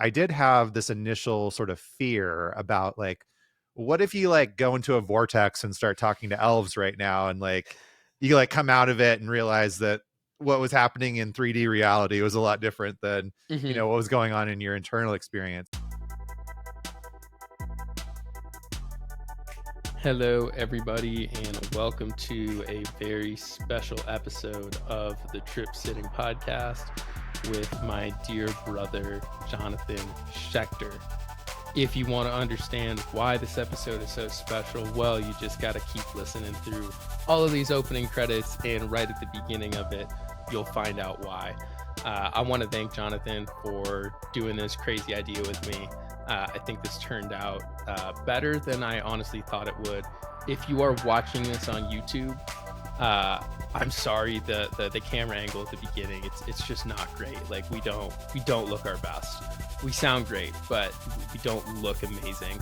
I did have this initial sort of fear about like, what if you like go into a vortex and start talking to elves right now, and like you like come out of it and realize that what was happening in 3D reality was a lot different than Mm-hmm. what was going on in your internal experience. Hello, everybody, and welcome to a very special episode of the Trip Sitting Podcast with my dear brother, Jonathan Schecter. If you want to understand why this episode is so special, well, you just got to keep listening through all of these opening credits, and right at the beginning of it, you'll find out why. I want to thank Jonathan for doing this crazy idea with me. I think this turned out better than I honestly thought it would. If you are watching this on YouTube, I'm sorry, the camera angle at the beginning, it's just not great. Like we don't look our best. We sound great, but we don't look amazing.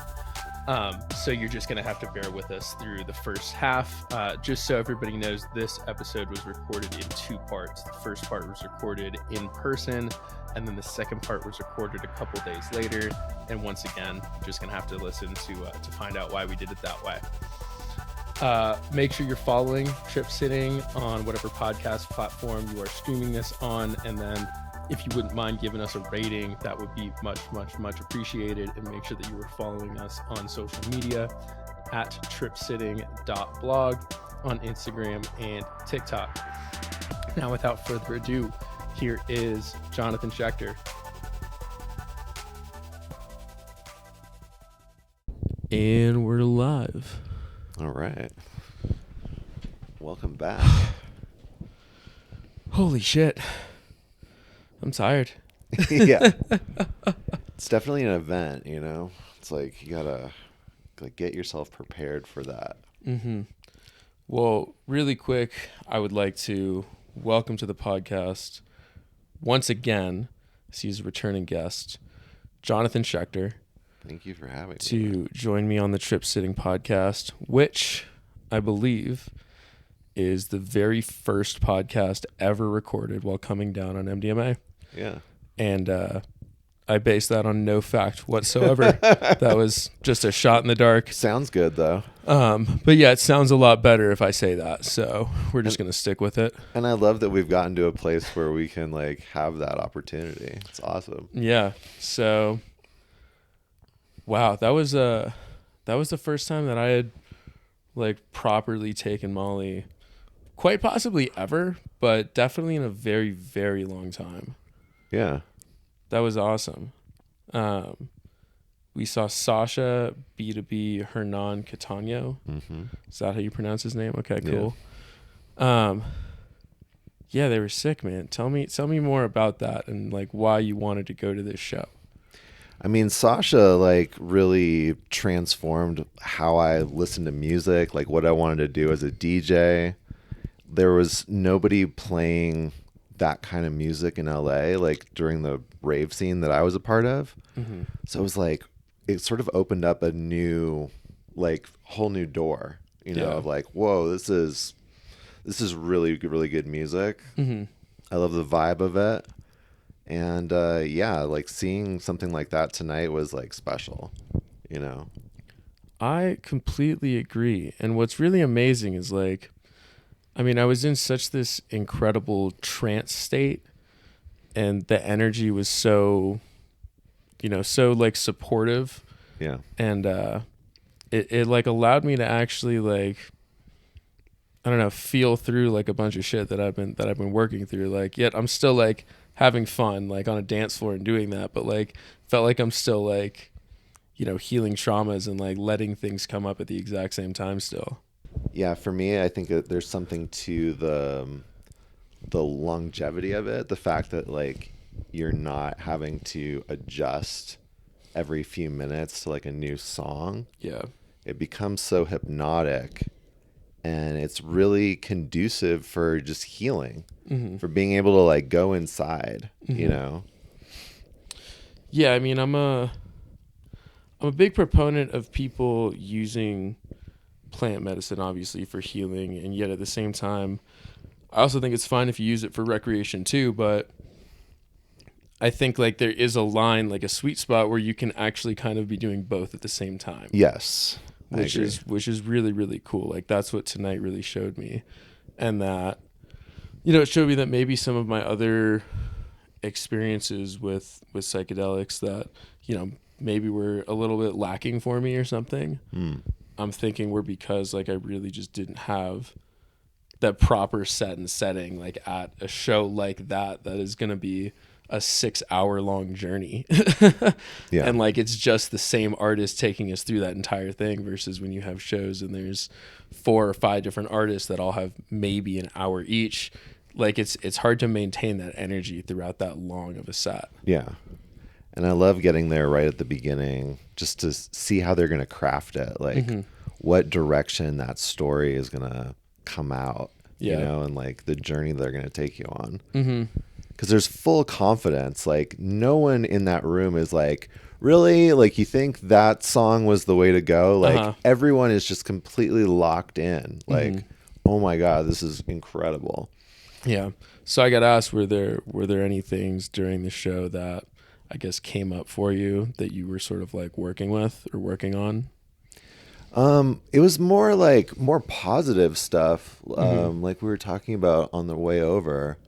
So you're just gonna have to bear with us through the first half. Just so everybody knows, this episode was recorded in two parts. The first part was recorded in person, and then the second part was recorded a couple days later. And once again, you're just gonna have to listen to find out why we did it that way. Make sure you're following Trip Sitting on whatever podcast platform you are streaming this on, and then if you wouldn't mind giving us a rating, that would be much appreciated. And make sure that you are following us on social media at tripsitting.blog on Instagram and TikTok. Now, without further ado, here is Jonathan Schecter. And we're live. All right. Welcome back. Holy shit. I'm tired. Yeah. It's definitely an event, you know? It's like you gotta get yourself prepared for that. Mm-hmm. Well, really quick, I would like to welcome to the podcast once again, he's a returning guest, Jonathan Schecter. Thank you for having me. To join me on the Trip Sitting Podcast, which I believe is the very first podcast ever recorded while coming down on MDMA. Yeah. And I base that on no fact whatsoever. That was just a shot in the dark. Sounds good, though. But yeah, it sounds a lot better if I say that. So we're just going to stick with it. And I love that we've gotten to a place where we can like have that opportunity. It's awesome. Yeah. So, wow, that was the first time that I had like properly taken Molly, quite possibly ever, but definitely in a very, very long time. Yeah. That was awesome. We saw Sasha B2B Hernan Catano. Mm-hmm. Is that how you pronounce his name? Okay, cool. Yeah. Yeah, they were sick, man. Tell me more about that and like why you wanted to go to this show. I mean, Sasha like really transformed how I listened to music, like what I wanted to do as a DJ. There was nobody playing that kind of music in LA, like during the rave scene that I was a part of. Mm-hmm. So it was like, it sort of opened up a new, like whole new door, you know, of like, whoa, this is really, really good music. Mm-hmm. I love the vibe of it. And yeah, like seeing something like that tonight was like special, you know? I completely agree. And what's really amazing is like, I mean, I was in such this incredible trance state, and the energy was so, so like supportive. Yeah. And it like allowed me to actually like, I don't know, feel through like a bunch of shit that I've been working through. Like, yet I'm still like having fun, like on a dance floor and doing that, but like felt like I'm still like, healing traumas and like letting things come up at the exact same time still. Yeah, for me, I think that there's something to the longevity of it. The fact that like you're not having to adjust every few minutes to like a new song. Yeah. It becomes so hypnotic, and it's really conducive for just healing, Mm-hmm. for being able to like go inside, Mm-hmm. you know? Yeah, I mean, I'm a big proponent of people using plant medicine, obviously, for healing, and yet at the same time, I also think it's fine if you use it for recreation too, but I think like there is a line, like a sweet spot where you can actually kind of be doing both at the same time. Yes. Which is really, really cool. Like that's what tonight really showed me. And that, it showed me that maybe some of my other experiences with psychedelics that, maybe were a little bit lacking for me or something. I'm thinking were because like I really just didn't have that proper set and setting, like at a show like that is going to be a 6-hour long journey. Yeah. And like it's just the same artist taking us through that entire thing versus when you have shows and there's 4 or 5 different artists that all have maybe an hour each. Like it's hard to maintain that energy throughout that long of a set. Yeah. And I love getting there right at the beginning just to see how they're going to craft it, like what direction that story is going to come out, and like the journey they're going to take you on. Because there's full confidence. Like no one in that room is like, really? Like you think that song was the way to go? Like everyone is just completely locked in. Like, oh my God, this is incredible. Yeah. So I got asked, were there any things during the show that I guess came up for you that you were sort of like working with or working on? It was more positive stuff. Like we were talking about on the way over.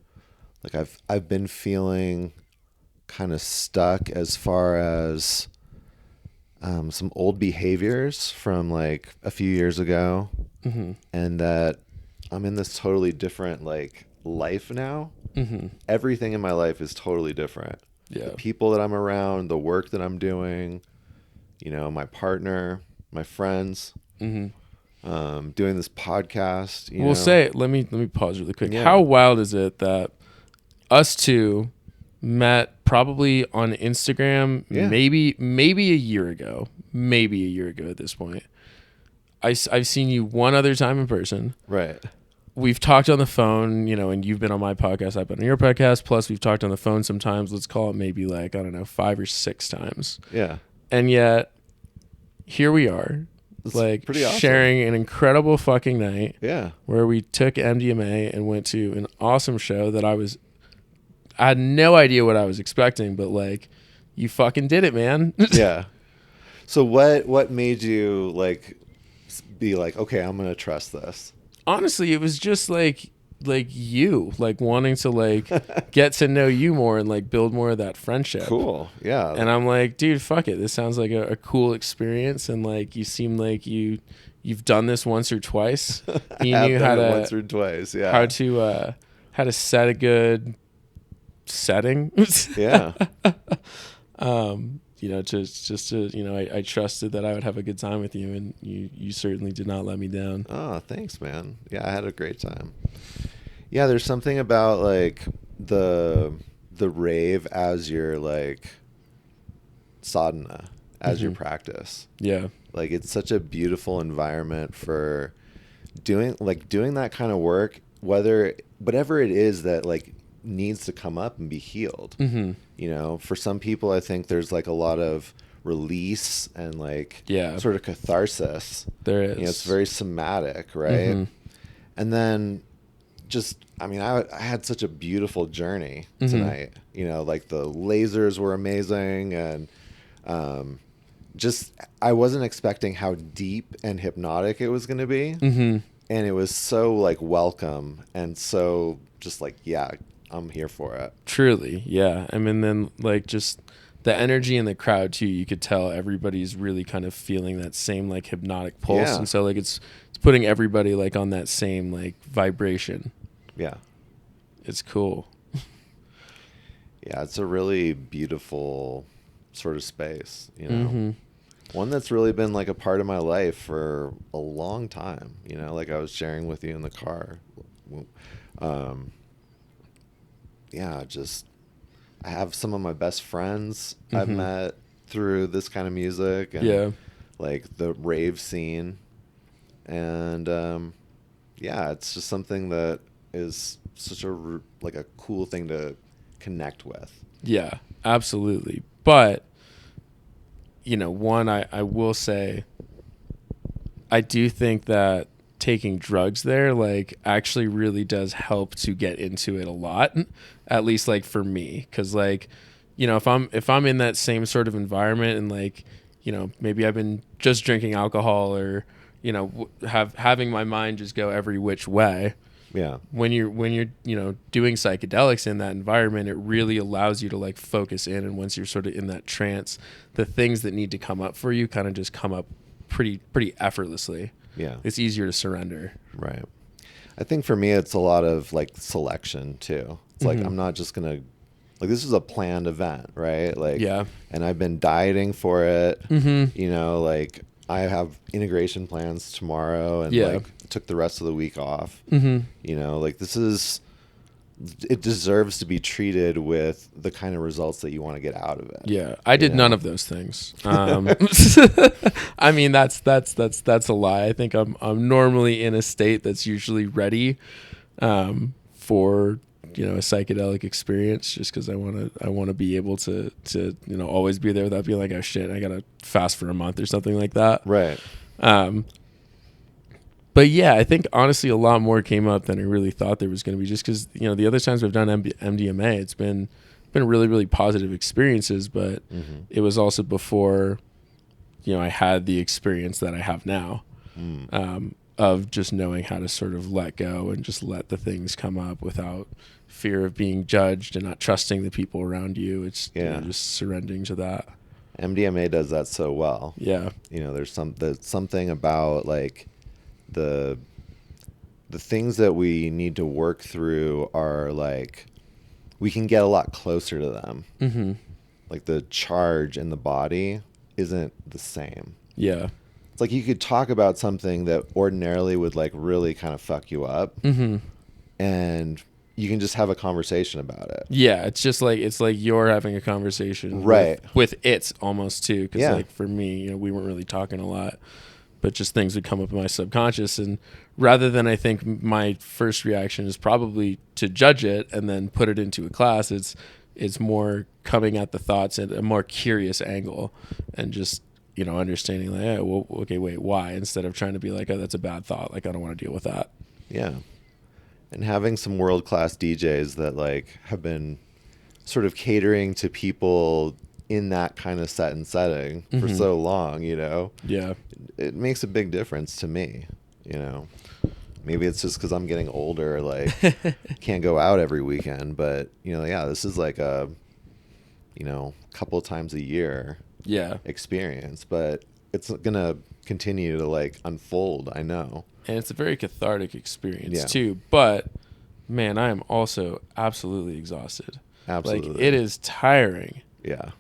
Like I've been feeling kind of stuck as far as some old behaviors from like a few years ago, and that I'm in this totally different like life now. Everything in my life is totally different. Yeah. The people that I'm around, the work that I'm doing, my partner, my friends, doing this podcast. We'll say, let me pause really quick. Yeah. How wild is it that us two met probably on Instagram, maybe a year ago at this point. I've seen you one other time in person. Right. We've talked on the phone, and you've been on my podcast, I've been on your podcast. Plus we've talked on the phone sometimes, let's call it maybe like, I don't know, 5 or 6 times. Yeah. And yet here we are. It's like pretty awesome. Sharing an incredible fucking night. Yeah. Where we took MDMA and went to an awesome show that I had no idea what I was expecting, but like you fucking did it, man. Yeah. So what made you like be like, okay, I'm going to trust this? Honestly, it was just like you, like wanting to like get to know you more and like build more of that friendship. Cool. Yeah. And I'm like, dude, fuck it. This sounds like a cool experience. And like, you seem like you've done this once or twice. You knew how to once or twice. Yeah. how to set a good setting. Yeah. Just to, I trusted that I would have a good time with you, and you certainly did not let me down. Oh, thanks, man. Yeah, I had a great time. Yeah, there's something about like the rave as your like sadhana, as your practice. Yeah. Like it's such a beautiful environment for doing that kind of work, whatever it is that like needs to come up and be healed. For some people, I think there's like a lot of release and like sort of catharsis. There is. It's very somatic, right? And then I had such a beautiful journey tonight. Like the lasers were amazing, and I wasn't expecting how deep and hypnotic it was going to be. And it was so like welcome and so just like, yeah, I'm here for it. Truly. Yeah. I mean, then like just the energy in the crowd too, you could tell everybody's really kind of feeling that same like hypnotic pulse. And so like it's putting everybody like on that same like vibration. Yeah. It's cool. Yeah. It's a really beautiful sort of space, one that's really been like a part of my life for a long time, like I was sharing with you in the car. I have some of my best friends I've met through this kind of music and like the rave scene. And it's just something that is such a cool thing to connect with. Yeah, absolutely. But one, I will say, I do think that taking drugs there like actually really does help to get into it a lot, at least like for me, because like if I'm in that same sort of environment and like, maybe I've been just drinking alcohol or, having my mind just go every which way. Yeah. When you're doing psychedelics in that environment, it really allows you to like focus in. And once you're sort of in that trance, the things that need to come up for you kind of just come up pretty effortlessly. Yeah. It's easier to surrender. Right. I think for me, it's a lot of like selection too. It's like, I'm not just going to, like, this is a planned event, right? Like, Yeah. And I've been dieting for it. Like I have integration plans tomorrow and like took the rest of the week off. Like it deserves to be treated with the kind of results that you want to get out of it. Yeah, I did none of those things. I mean, that's a lie. I think I'm normally in a state that's usually ready for a psychedelic experience, just because I want to be able to always be there without being like, oh shit, I gotta fast for a month or something like that. Right. But yeah, I think honestly a lot more came up than I really thought there was going to be, just because the other times we've done MDMA, it's been really, really positive experiences, but it was also before I had the experience that I have now, of just knowing how to sort of let go and just let the things come up without fear of being judged and not trusting the people around you. It's just surrendering to that. MDMA does that so well. Yeah. There's something about like the things that we need to work through are like, we can get a lot closer to them. Like the charge in the body isn't the same. Yeah. It's like you could talk about something that ordinarily would like really kind of fuck you up, and you can just have a conversation about it. Yeah, it's like you're having a conversation, right? With it almost too, because like for me, we weren't really talking a lot, but just things would come up in my subconscious, and rather than, I think my first reaction is probably to judge it and then put it into a class, it's more coming at the thoughts at a more curious angle and just understanding like, yeah, well, okay, wait, why? Instead of trying to be like, oh, that's a bad thought, like I don't want to deal with that. Yeah. And having some world-class DJs that like have been sort of catering to people in that kind of set and setting for so long, Yeah. It makes a big difference to me, Maybe it's just because I'm getting older, like can't go out every weekend, but this is like a couple times a year experience, but it's gonna continue to like unfold, I know. And it's a very cathartic experience too, but man, I am also absolutely exhausted. Absolutely. Like, it is tiring. Yeah.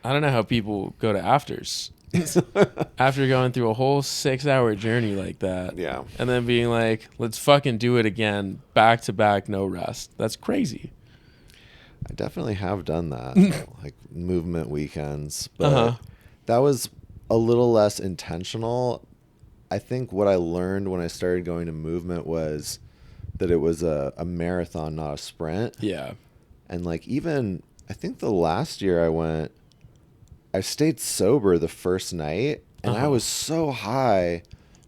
I don't know how people go to afters after going through a whole 6-hour journey like that. Yeah. And then being like, let's fucking do it again, back to back, no rest. That's crazy. I definitely have done that, like movement weekends, but that was a little less intentional. I think what I learned when I started going to movement was that it was a marathon, not a sprint. Yeah. And like, even I think the last year I went, I stayed sober the first night, and I was so high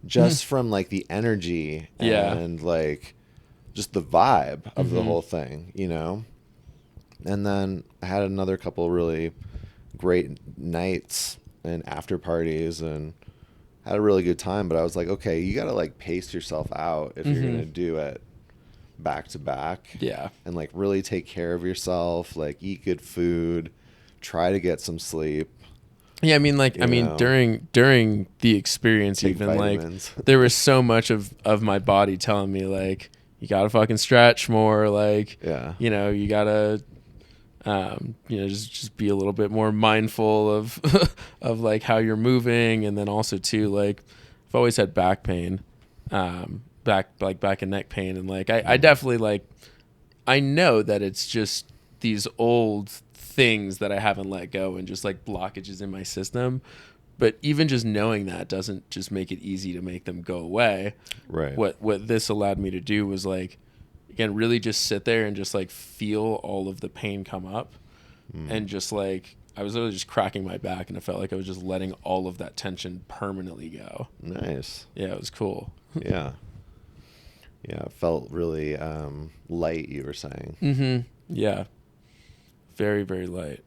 just from like the energy and like just the vibe of the whole thing, And then I had another couple really great nights and after parties and had a really good time. But I was like, okay, you got to like pace yourself out if you're going to do it back to back. Yeah. And like really take care of yourself, like eat good food, try to get some sleep. Yeah, I mean, like, during the experience, Take even vitamins. like there was so much of my body telling me like, you gotta fucking stretch more, like, you gotta just be a little bit more mindful of of like how you're moving. And then also too, like, I've always had back pain, back and neck pain, and like I definitely, like, I know that it's just these old things that I haven't let go and just like blockages in my system, but even just knowing that doesn't just make it easy to make them go away. Right. What this allowed me to do was, like, again, really just sit there and just like feel all of the pain come up, and just like I was literally just cracking my back, and it felt like I was just letting all of that tension permanently go. Nice. Yeah, it was cool. Yeah. Yeah, it felt really light, you were saying. Yeah. Very, very light.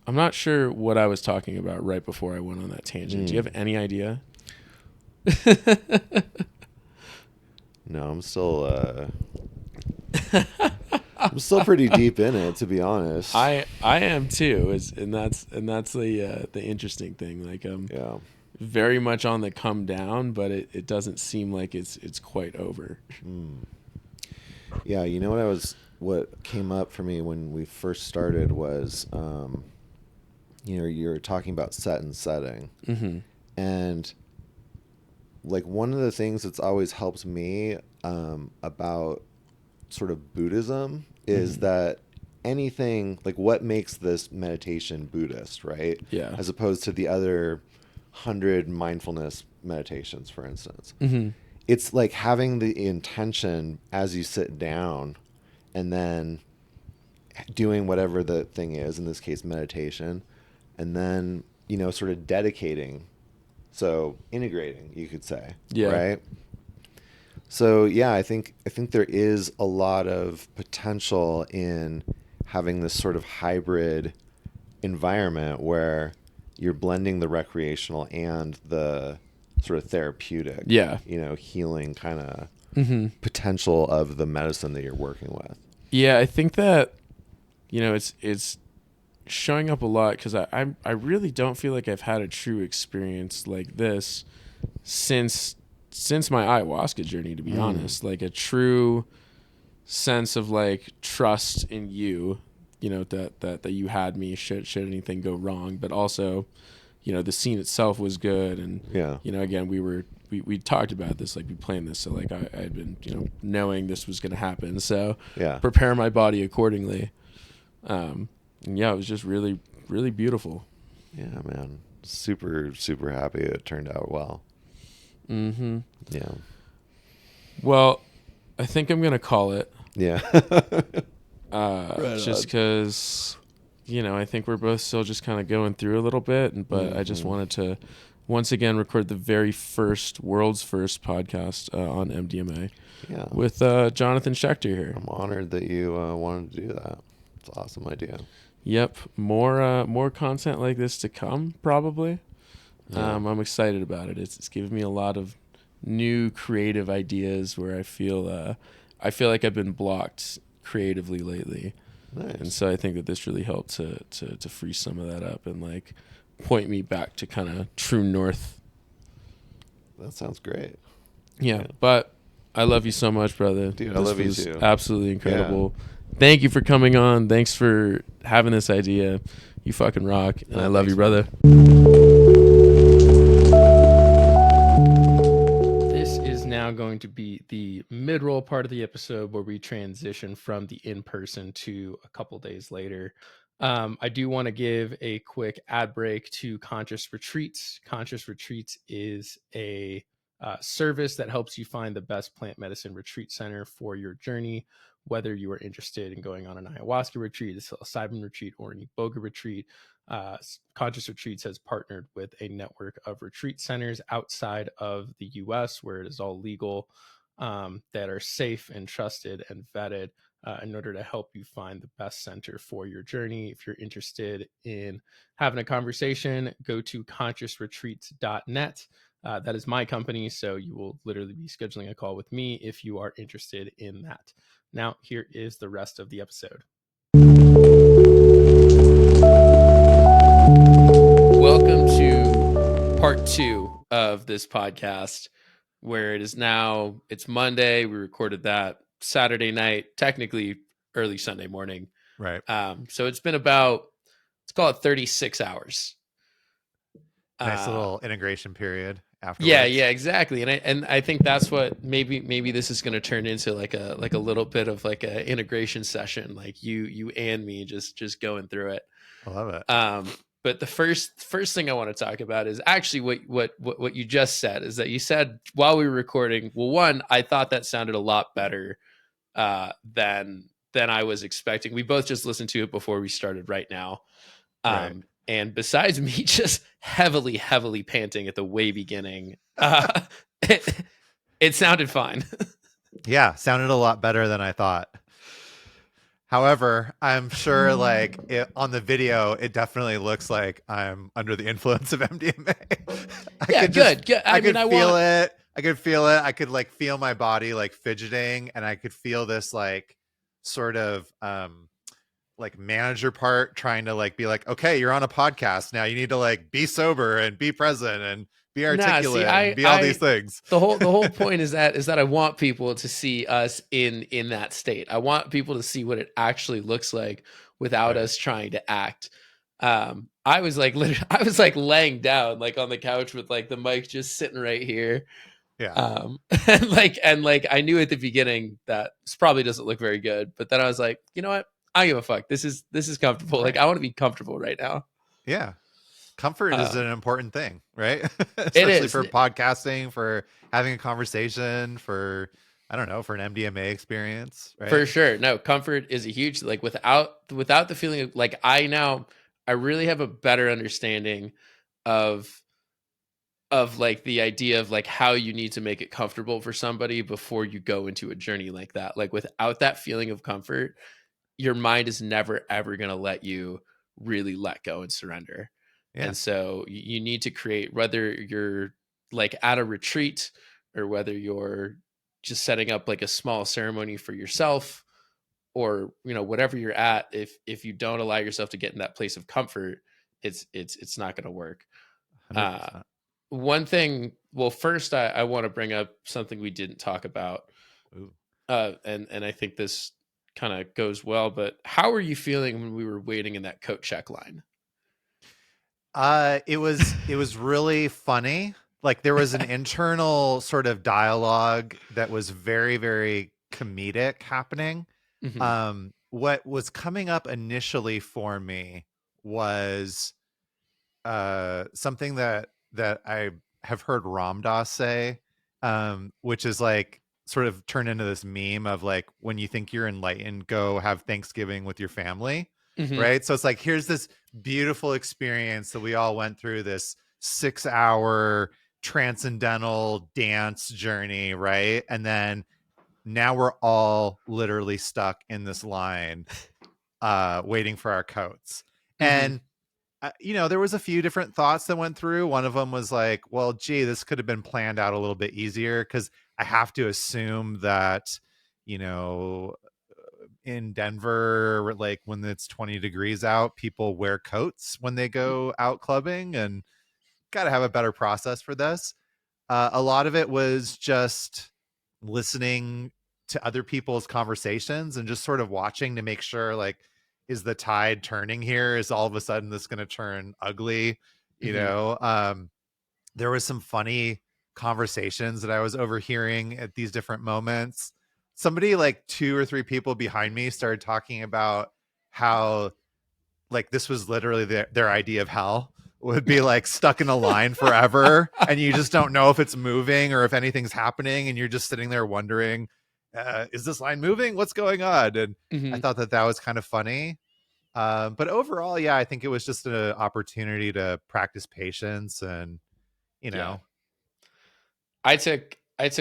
I'm not sure what I was talking about right before I went on that tangent. Do you have any idea? No, I'm still pretty deep in it, to be honest. I am too. And that's the interesting thing. Like yeah. very much on the come down, but it doesn't seem like it's quite over. Yeah, you know what came up for me when we first started was you're talking about set and setting. Mm-hmm. And like one of the things that's always helped me about sort of Buddhism is that anything, like what makes this meditation Buddhist, right? Yeah. As opposed to the other 100 mindfulness meditations, for instance. Mm-hmm. It's like having the intention as you sit down and then doing whatever the thing is, in this case meditation, and then sort of dedicating, so integrating, you could say. Yeah. Right. So yeah, I think there is a lot of potential in having this sort of hybrid environment where you're blending the recreational and the sort of therapeutic, yeah, healing kind of potential of the medicine that you're working with. Yeah, I think that it's showing up a lot because I really don't feel like I've had a true experience like this since my ayahuasca journey, to be honest. Like a true sense of like trust in you, that you had me should anything go wrong, but also the scene itself was good. And again, we talked about this, like we planned this, so like I had been knowing this was going to happen, so prepare my body accordingly. And yeah, it was just really, really beautiful. Yeah, man, super happy it turned out well. Mm-hmm. Yeah. Well, I think I'm gonna call it. Yeah. Right, just because I think we're both still just kind of going through a little bit, but I just wanted to once again record the world's first podcast on MDMA with Jonathan Schecter here. I'm honored that you wanted to do that. It's an awesome idea. Yep, more content like this to come, probably. I'm excited about it. It's given me a lot of new creative ideas where I feel like I've been blocked creatively lately. Nice. And so I think that this really helped to free some of that up and like point me back to kind of true north. That sounds great. Yeah, but I love you so much, brother. Dude, I love you too. Absolutely incredible. Yeah. Thank you for coming on. Thanks for having this idea. You fucking rock. And I love you, brother. This is now going to be the mid-roll part of the episode where we transition from the in-person to a couple days later. I do want to give a quick ad break to Conscious Retreats. Conscious Retreats is a service that helps you find the best plant medicine retreat center for your journey, whether you are interested in going on an ayahuasca retreat, a psilocybin retreat, or an iboga retreat. Conscious Retreats has partnered with a network of retreat centers outside of the US where it is all legal, that are safe and trusted and vetted in order to help you find the best center for your journey. If you're interested in having a conversation, go to consciousretreats.net. That is my company, so you will literally be scheduling a call with me if you are interested in that. Now, here is the rest of the episode. Welcome to part 2 of this podcast, where it's Monday. We recorded that Saturday night, technically early Sunday morning. Right. So it's been let's call it 36 hours. Nice little integration period afterwards. Yeah, exactly. And I think that's what maybe this is going to turn into like a little bit of like a integration session, like you and me just going through it. I love it. But the first thing I want to talk about is actually what you just said, is that you said while we were recording, well, one, I thought that sounded a lot better than I was expecting. We both just listened to it before we started right now. Right. And besides me just heavily panting at the way beginning, it sounded fine. Yeah, sounded a lot better than I thought. However, I'm sure like on the video, it definitely looks like I'm under the influence of MDMA. Yeah, good. I I mean, could feel it. I could feel it. I could like feel my body like fidgeting, and I could feel this like sort of like manager part trying to like be like, okay, you're on a podcast now. You need to like be sober and be present and be nah, see, articulate and be all these things. the whole point is that I want people to see us in that state. I want people to see what it actually looks like without Right. us trying to act. I was like I was like laying down like on the couch with like the mic just sitting right here. Yeah. And I knew at the beginning that this probably doesn't look very good, but then I was like, you know what? I don't give a fuck. This is comfortable. Like Right. I want to be comfortable right now. Yeah. Comfort is Um, an important thing, right? it Especially is for podcasting, for having a conversation, for I don't know, for an MDMA experience, right? for sure. No, comfort is a huge like without the feeling of like I really have a better understanding of like the idea of like how you need to make it comfortable for somebody before you go into a journey like that. Like without that feeling of comfort, your mind is never ever going to let you really let go and surrender. Yeah. And so you need to create, whether you're like at a retreat or whether you're just setting up like a small ceremony for yourself, or whatever you're at, if you don't allow yourself to get in that place of comfort, it's not going to work. uh 100%. One thing, well, first I want to bring up something we didn't talk about, Ooh. and I think this kind of goes well, but how are you feeling when we were waiting in that coat check line? It was really funny. Like there was an internal sort of dialogue that was very, very comedic happening. Hmm. What was coming up initially for me was something that I have heard Ram Dass say, which is like sort of turned into this meme of like when you think you're enlightened, go have Thanksgiving with your family, Hmm. right? So it's like here's this beautiful experience that we all went through, this 6-hour transcendental dance journey, right? And then now we're all literally stuck in this line waiting for our coats. Hmm. And there was a few different thoughts that went through. One of them was like, well, gee, this could have been planned out a little bit easier, because I have to assume that, you know, in Denver, like when it's 20 degrees out, people wear coats when they go out clubbing, and got to have a better process for this. A lot of it was just listening to other people's conversations and just sort of watching to make sure, like, is the tide turning here? Is all of a sudden this going to turn ugly? Hmm. There was some funny conversations that I was overhearing at these different moments. Somebody, like 2 or 3 people behind me, started talking about how like this was literally their idea of hell, would be like stuck in a line forever, and you just don't know if it's moving or if anything's happening, and you're just sitting there wondering, is this line moving, what's going on? And I Hmm. thought that was kind of funny. But overall, yeah, I think it was just an opportunity to practice patience, and you Yeah. know I took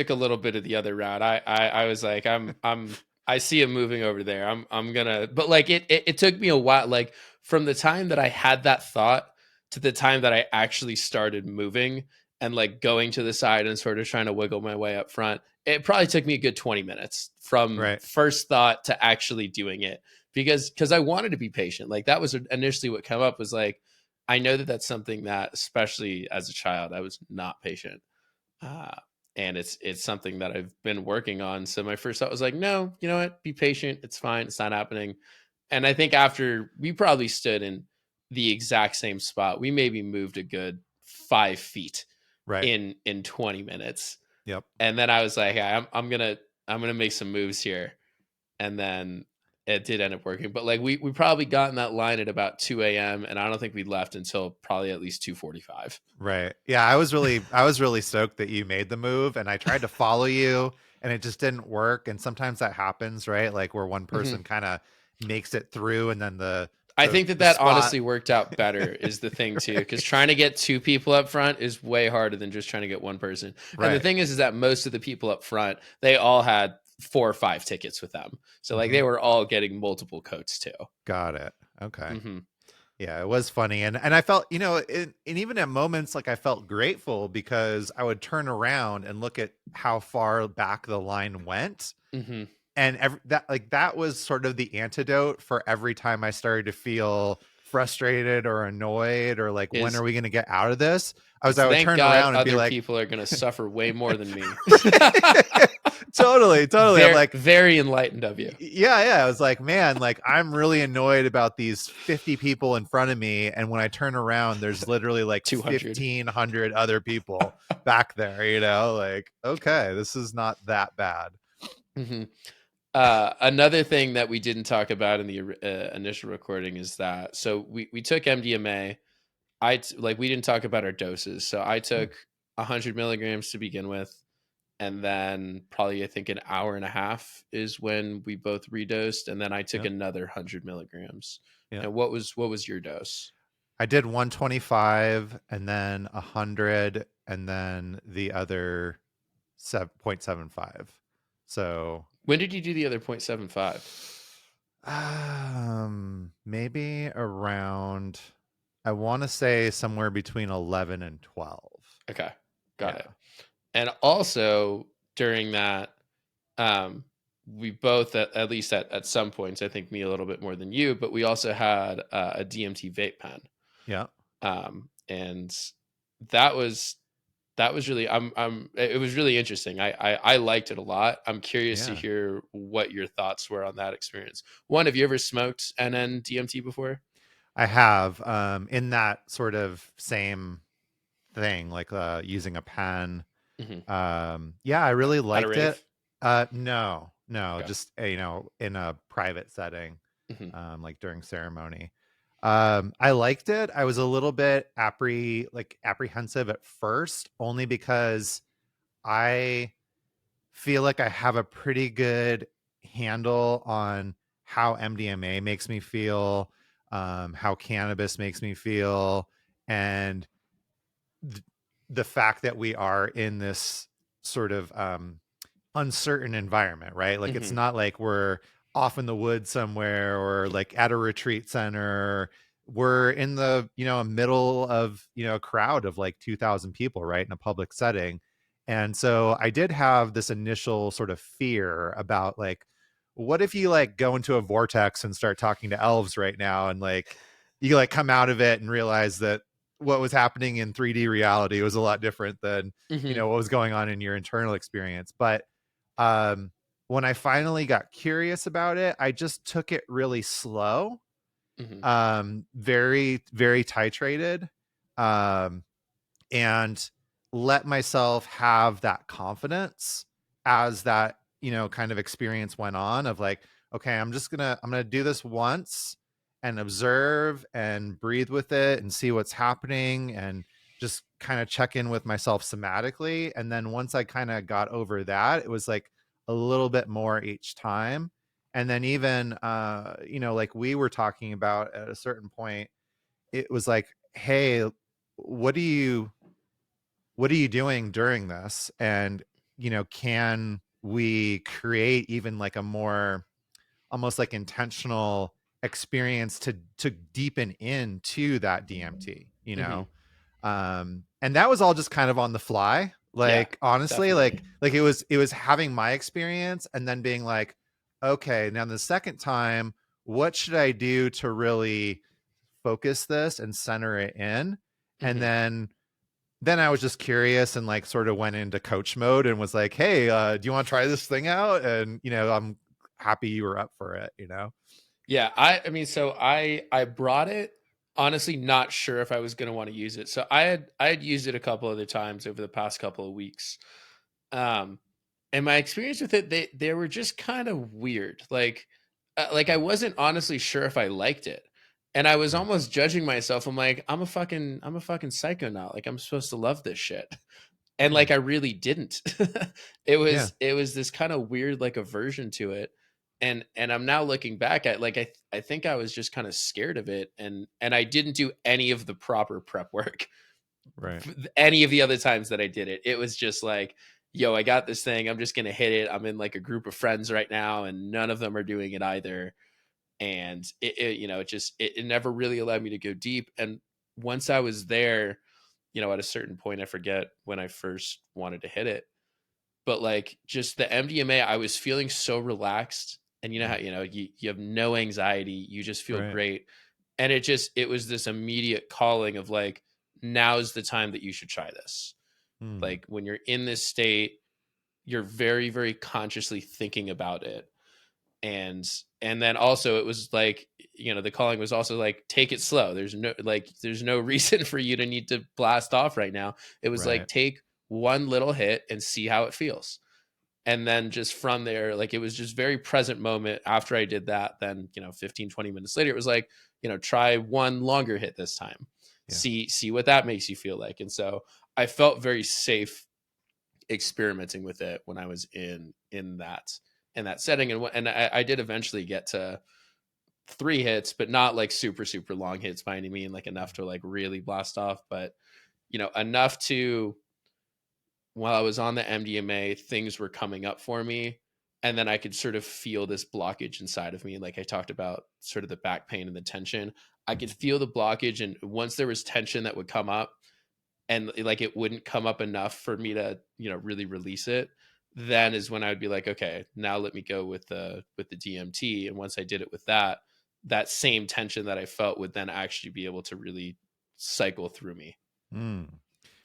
a little bit of the other route. I was like, I see him moving over there. I'm gonna, but like it took me a while, like from the time that I had that thought to the time that I actually started moving and like going to the side and sort of trying to wiggle my way up front. It probably took me a good 20 minutes from right. first thought to actually doing it, because I wanted to be patient. Like that was initially what came up, was like, I know that that's something that, especially as a child, I was not patient. uh, and it's something that I've been working on. So my first thought was like, no, you know what? Be patient. It's fine. It's not happening. And I think after we probably stood in the exact same spot, we maybe moved a good 5 feet Right. in 20 minutes. Yep. And then I was like, hey, I'm gonna make some moves here. And then it did end up working. But like we probably got in that line at about 2 a.m. and I don't think we left until probably at least 2:45. Right. Yeah, I was really stoked that you made the move, and I tried to follow you, and it just didn't work. And sometimes that happens, right? Like where one Hmm. person kind of makes it through, and then the I the think that the that spot. honestly worked out better is the thing too, Right. because trying to get two people up front is way harder than just trying to get one person. And the Right. thing is that most of the people up front, they all had 4 or 5 tickets with them. So like they were all getting multiple coats too. Got it. Okay. Mm-hmm. Yeah, it was funny. And I felt, and even at moments, like I felt grateful because I would turn around and look at how far back the line went. Mm-hmm. And that was sort of the antidote for every time I started to feel frustrated or annoyed or like, when are we going to get out of this? I would Thank turn God around and be other like, people are going to suffer way more than me. totally. I'm like, very enlightened of you. Yeah. I was like, man, like I'm really annoyed about these 50 people in front of me. And when I turn around, there's literally like 200. 1,500 other people back there, like, okay, this is not that bad. Mm-hmm. Another thing that we didn't talk about in the initial recording is that, so we took MDMA. We didn't talk about our doses. So I took 100 milligrams to begin with. And then probably, I think, an hour and a half is when we both redosed. And then I took another 100 milligrams. Yeah. And what was your dose? I did 125 and then 100 and then the other 0.75. So when did you do the other 0.75? Maybe around, I want to say somewhere between 11 and 12. Okay. Got it. And also during that, we both, at least at some points, I think me a little bit more than you, but we also had a DMT vape pen. Yeah. And that was really, it was really interesting. I liked it a lot. I'm curious to hear what your thoughts were on that experience. One, have you ever smoked NN DMT before? I have, in that sort of same thing, like using a pen. Mm-hmm. Yeah, I really liked it. No, Okay. just in a private setting, Mm-hmm. like during ceremony. I liked it. I was a little bit apprehensive at first, only because I feel like I have a pretty good handle on how MDMA makes me feel, how cannabis makes me feel, and the fact that we are in this sort of uncertain environment, right? Like it's not like we're off in the woods somewhere or like at a retreat center. We're in the middle of a crowd of like 2,000 people, right, in a public setting. And so I did have this initial sort of fear about like, what if you like go into a vortex and start talking to elves right now, and like you like come out of it and realize that what was happening in 3D reality was a lot different than what was going on in your internal experience. But when I finally got curious about it, I just took it really slow, very, very titrated, and let myself have that confidence as that, kind of experience went on of like, okay, I'm gonna do this once and observe and breathe with it and see what's happening and just kind of check in with myself somatically. And then once I kind of got over that, it was like a little bit more each time. And then even, like we were talking about at a certain point, it was like, hey, what are you doing during this? And, can we create even like a more almost like intentional experience to deepen into that DMT, and that was all just kind of on the fly. Like, honestly, definitely. like it was having my experience and then being like, okay, now the second time, what should I do to really focus this and center it in? And then I was just curious and like sort of went into coach mode and was like, hey, do you want to try this thing out? And I'm happy you were up for it. Yeah, I mean, so I brought it, honestly not sure if I was going to want to use it. So I had used it a couple other times over the past couple of weeks. And my experience with it, they were just kind of weird. Like I wasn't honestly sure if I liked it. And I was almost judging myself. I'm like, I'm a fucking psychonaut. Like I'm supposed to love this shit. And like I really didn't. It was this kind of weird like aversion to it. And I'm now looking back at, like, I think I was just kind of scared of it, and I didn't do any of the proper prep work Right. any of the other times that I did it. It was just like, yo, I got this thing. I'm just going to hit it. I'm in like a group of friends right now and none of them are doing it either. And it never really allowed me to go deep. And once I was there, at a certain point, I forget when I first wanted to hit it, but like just the MDMA, I was feeling so relaxed. And you know how, you have no anxiety, you just feel Right. great. And it was this immediate calling of like, now's the time that you should try this. Mm. Like when you're in this state, you're very, very consciously thinking about it. And then also it was like, the calling was also like, take it slow. There's no reason for you to need to blast off right now. It was like, Right. take one little hit and see how it feels. And then just from there, like it was just very present moment after I did that. Then 15-20 minutes later, it was like, try one longer hit this time. Yeah. See what that makes you feel like. And so I felt very safe experimenting with it when I was in that setting. And I did eventually get to 3 hits, but not like super super long hits by any mean, like enough to like really blast off, but enough to, while I was on the MDMA, things were coming up for me. And then I could sort of feel this blockage inside of me. Like I talked about sort of the back pain and the tension. I could feel the blockage. And once there was tension that would come up and like it wouldn't come up enough for me to, really release it, then is when I would be like, okay, now let me go with the DMT. And once I did it with that same tension that I felt would then actually be able to really cycle through me. Mm.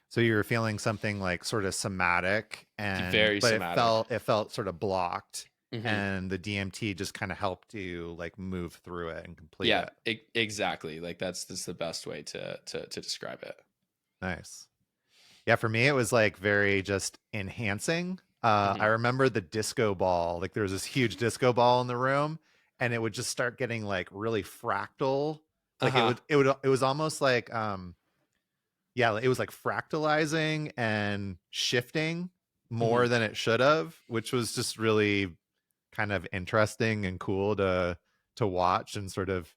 So you were feeling something like sort of somatic, Very but somatic. it felt sort of blocked, Hmm. and the DMT just kind of helped you like move through it and complete Yeah, it. exactly. Like that's the best way to describe it. Nice. Yeah, for me it was like very just enhancing. I Hmm. remember the disco ball. Like there was this huge disco ball in the room, and it would just start getting like really fractal. Like Uh-huh. it was almost like yeah, it was like fractalizing and shifting Hmm. more than it should have, which was just really kind of interesting and cool to watch and sort of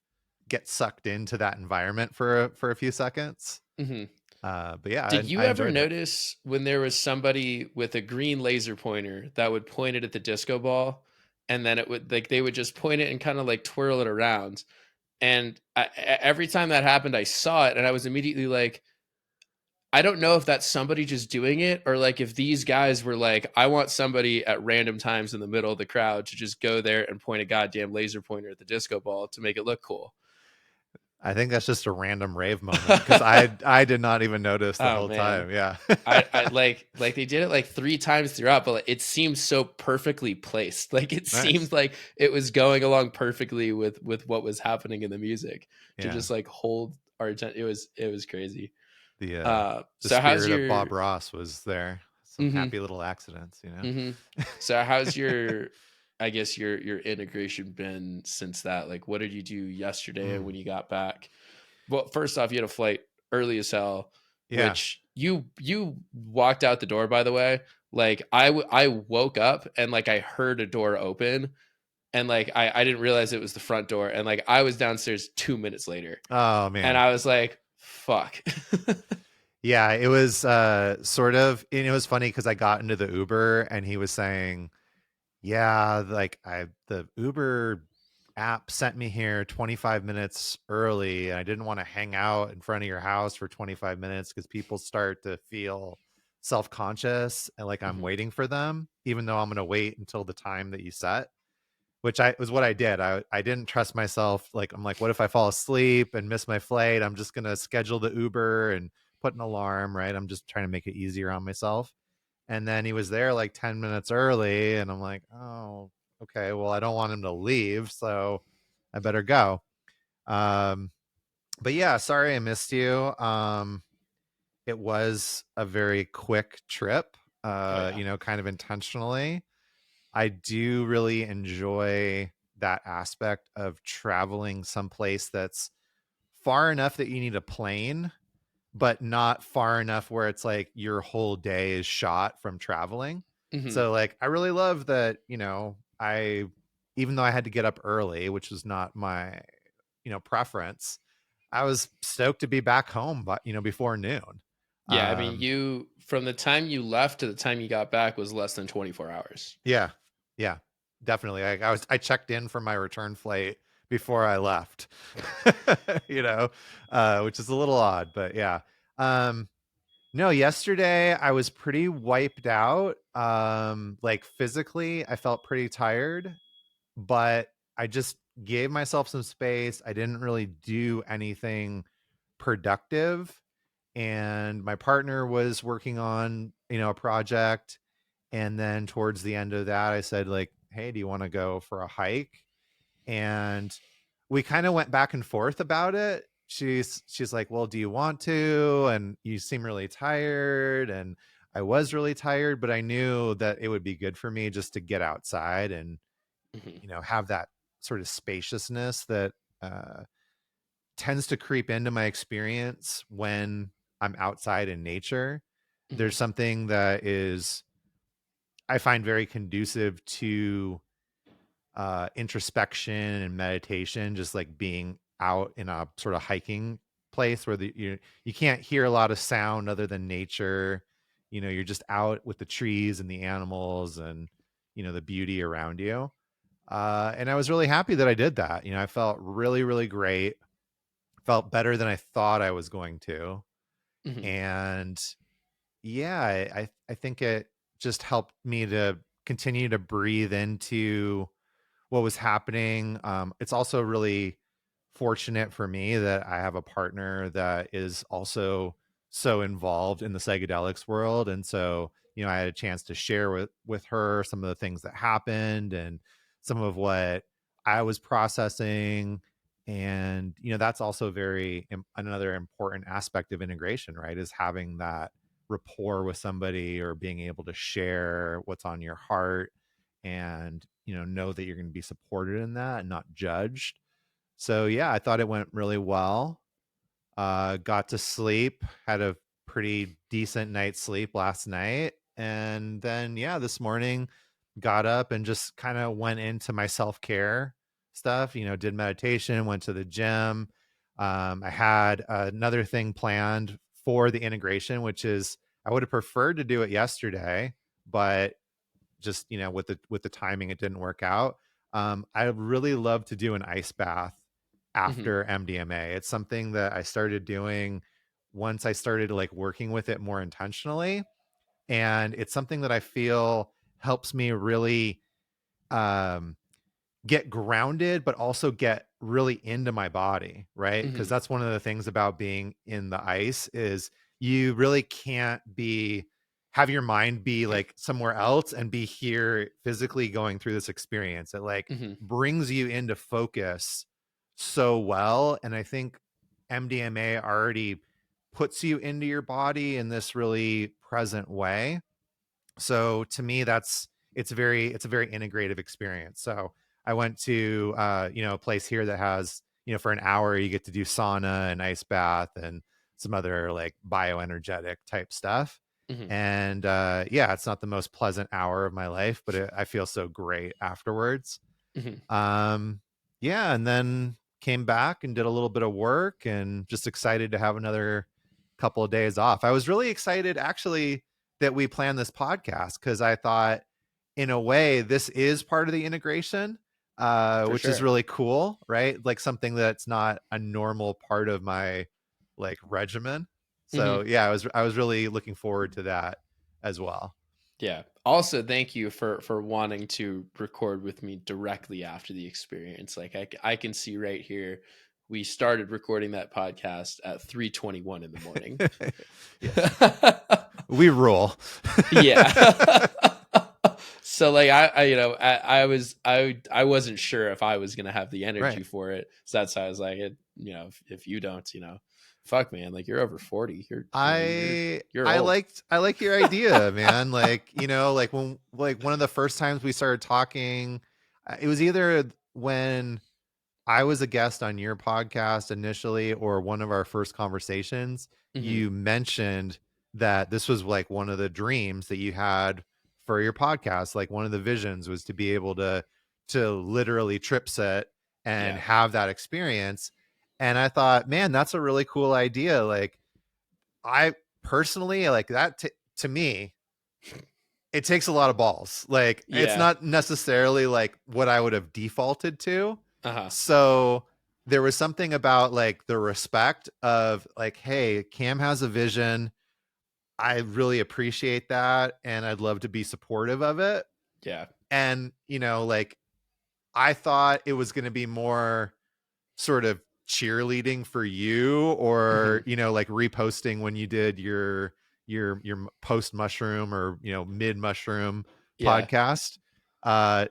get sucked into that environment for a few seconds. Hmm. But yeah, Did you I ever enjoyed it. notice when there was somebody with a green laser pointer that would point it at the disco ball, and then it would like they would just point it and kind of like twirl it around? And every time that happened, I saw it and I was immediately like, I don't know if that's somebody just doing it or like if these guys were like, I want somebody at random times in the middle of the crowd to just go there and point a goddamn laser pointer at the disco ball to make it look cool. I think that's just a random rave moment because I did not even notice the Oh whole man. time. Yeah. I like they did it like 3 times throughout, but like, it seemed so perfectly placed. Like it Nice. seemed like it was going along perfectly with what was happening in the music to Yeah. just like hold our attention. It was crazy. The the So how's spirit of your Bob Ross was there. Some mm-hmm, happy little accidents, you know. mm-hmm. So how's your I guess your integration been since that? Like what did you do yesterday Mm. when you got back? Well, first off, you had a flight early as hell, Yeah. which you walked out the door, by the way. Like I woke up and like I heard a door open and like I didn't realize it was the front door and like I was downstairs 2 minutes later Oh and man. I was like, fuck. Yeah, it was sort of, and it was funny because I got into the Uber and he was saying, yeah, like the Uber app sent me here 25 minutes early and I didn't want to hang out in front of your house for 25 minutes because people start to feel self-conscious and like I'm Hmm. waiting for them, even though I'm going to wait until the time that you set, which I was what I did. I didn't trust myself. Like I'm like, what if I fall asleep and miss my flight? I'm just gonna schedule the Uber and put an alarm, right? I'm just trying to make it easier on myself. And then he was there like 10 minutes early, and I'm like, oh, okay, well, I don't want him to leave, so I better go. Um, but yeah, sorry I missed you. It was a very quick trip, Oh yeah. kind of intentionally. I do really enjoy that aspect of traveling someplace that's far enough that you need a plane, but not far enough where it's like your whole day is shot from traveling. Hmm. So like I really love that, I even though I had to get up early, which was not my, preference, I was stoked to be back home but before noon. Yeah, I mean, Um, you from the time you left to the time you got back was less than 24 hours. yeah, yeah, definitely. I checked in for my return flight before I left, you know, which is a little odd, but yeah. Um, No, yesterday I was pretty wiped out. Like physically, I felt pretty tired, but I just gave myself some space. I didn't really do anything productive. And my partner was working on, a project. And then towards the end of that, I said, like, hey, do you want to go for a hike? And we kind of went back and forth about it. She's like, well, do you want to? And you seem really tired. And I was really tired, but I knew that it would be good for me just to get outside and, Hmm. have that sort of spaciousness that uh, tends to creep into my experience when I'm outside in nature. There's Hmm. something that is, I find very conducive to introspection and meditation, just like being out in a sort of hiking place where you can't hear a lot of sound other than nature. You're just out with the trees and the animals and the beauty around you. And I was really happy that I did that. I felt really, really great. Felt better than I thought I was going to. Hmm. And yeah, I think it just helped me to continue to breathe into what was happening. It's also really fortunate for me that I have a partner that is also so involved in the psychedelics world. And so, I had a chance to share with her some of the things that happened and some of what I was processing. And, that's also another important aspect of integration, right? Is having that rapport with somebody or being able to share what's on your heart and know that you're going to be supported in that and not judged. So yeah, I thought it went really well. Got to sleep, had a pretty decent night's sleep last night, and then yeah, this morning got up and just kind of went into my self-care stuff. Did meditation, went to the gym. I had another thing planned for the integration, which is I would have preferred to do it yesterday, but just with the timing it didn't work out. I really love to do an ice bath Hmm. after MDMA. It's something that I started doing once I started like working with it more intentionally, and it's something that I feel helps me really um get grounded, but also get really into my body, right? Because Hmm. that's one of the things about being in the ice is you really can't have your mind be like somewhere else and be here physically going through this experience. It like Hmm. brings you into focus so well. And I think MDMA already puts you into your body in this really present way. So to me, it's a very integrative experience. So I went to a place here that has, for an hour you get to do sauna and ice bath and some other like bioenergetic type stuff. Hmm. And yeah, it's not the most pleasant hour of my life, but I feel so great afterwards. Hmm. um yeah, and then came back and did a little bit of work and just excited to have another couple of days off. I was really excited actually that we planned this podcast because I thought in a way this is part of the integration, For which is sure. really cool, right? Like something that's not a normal part of my like regimen. Hmm. So yeah, I was really looking forward to that as well. Yeah. Also, thank you for wanting to record with me directly after the experience. Like I can see right here, we started recording that podcast at 3:21 in the morning. Yes, we rule. Yeah. So like I wasn't sure if I was gonna have the Right. energy for it. So that's why I was like, if you don't, fuck man, like you're over 40. You're old. I like your idea, man. Like, like when like one of the first times we started talking, it was either when I was a guest on your podcast initially or one of our first conversations, Hmm. you mentioned that this was like one of the dreams that you had for your podcast. Like one of the visions was to be able to literally trip set and Yeah. have that experience. And I thought, man, that's a really cool idea. Like I personally, like that to me, it takes a lot of balls. Like it's Yeah. not necessarily like what I would have defaulted to. Uh-huh. So there was something about like the respect of like, hey, Cam has a vision. I really appreciate that, and I'd love to be supportive of it. Yeah. And, like I thought it was going to be more sort of cheerleading for you, or, like reposting when you did your post mushroom or, mid mushroom Yeah. podcast.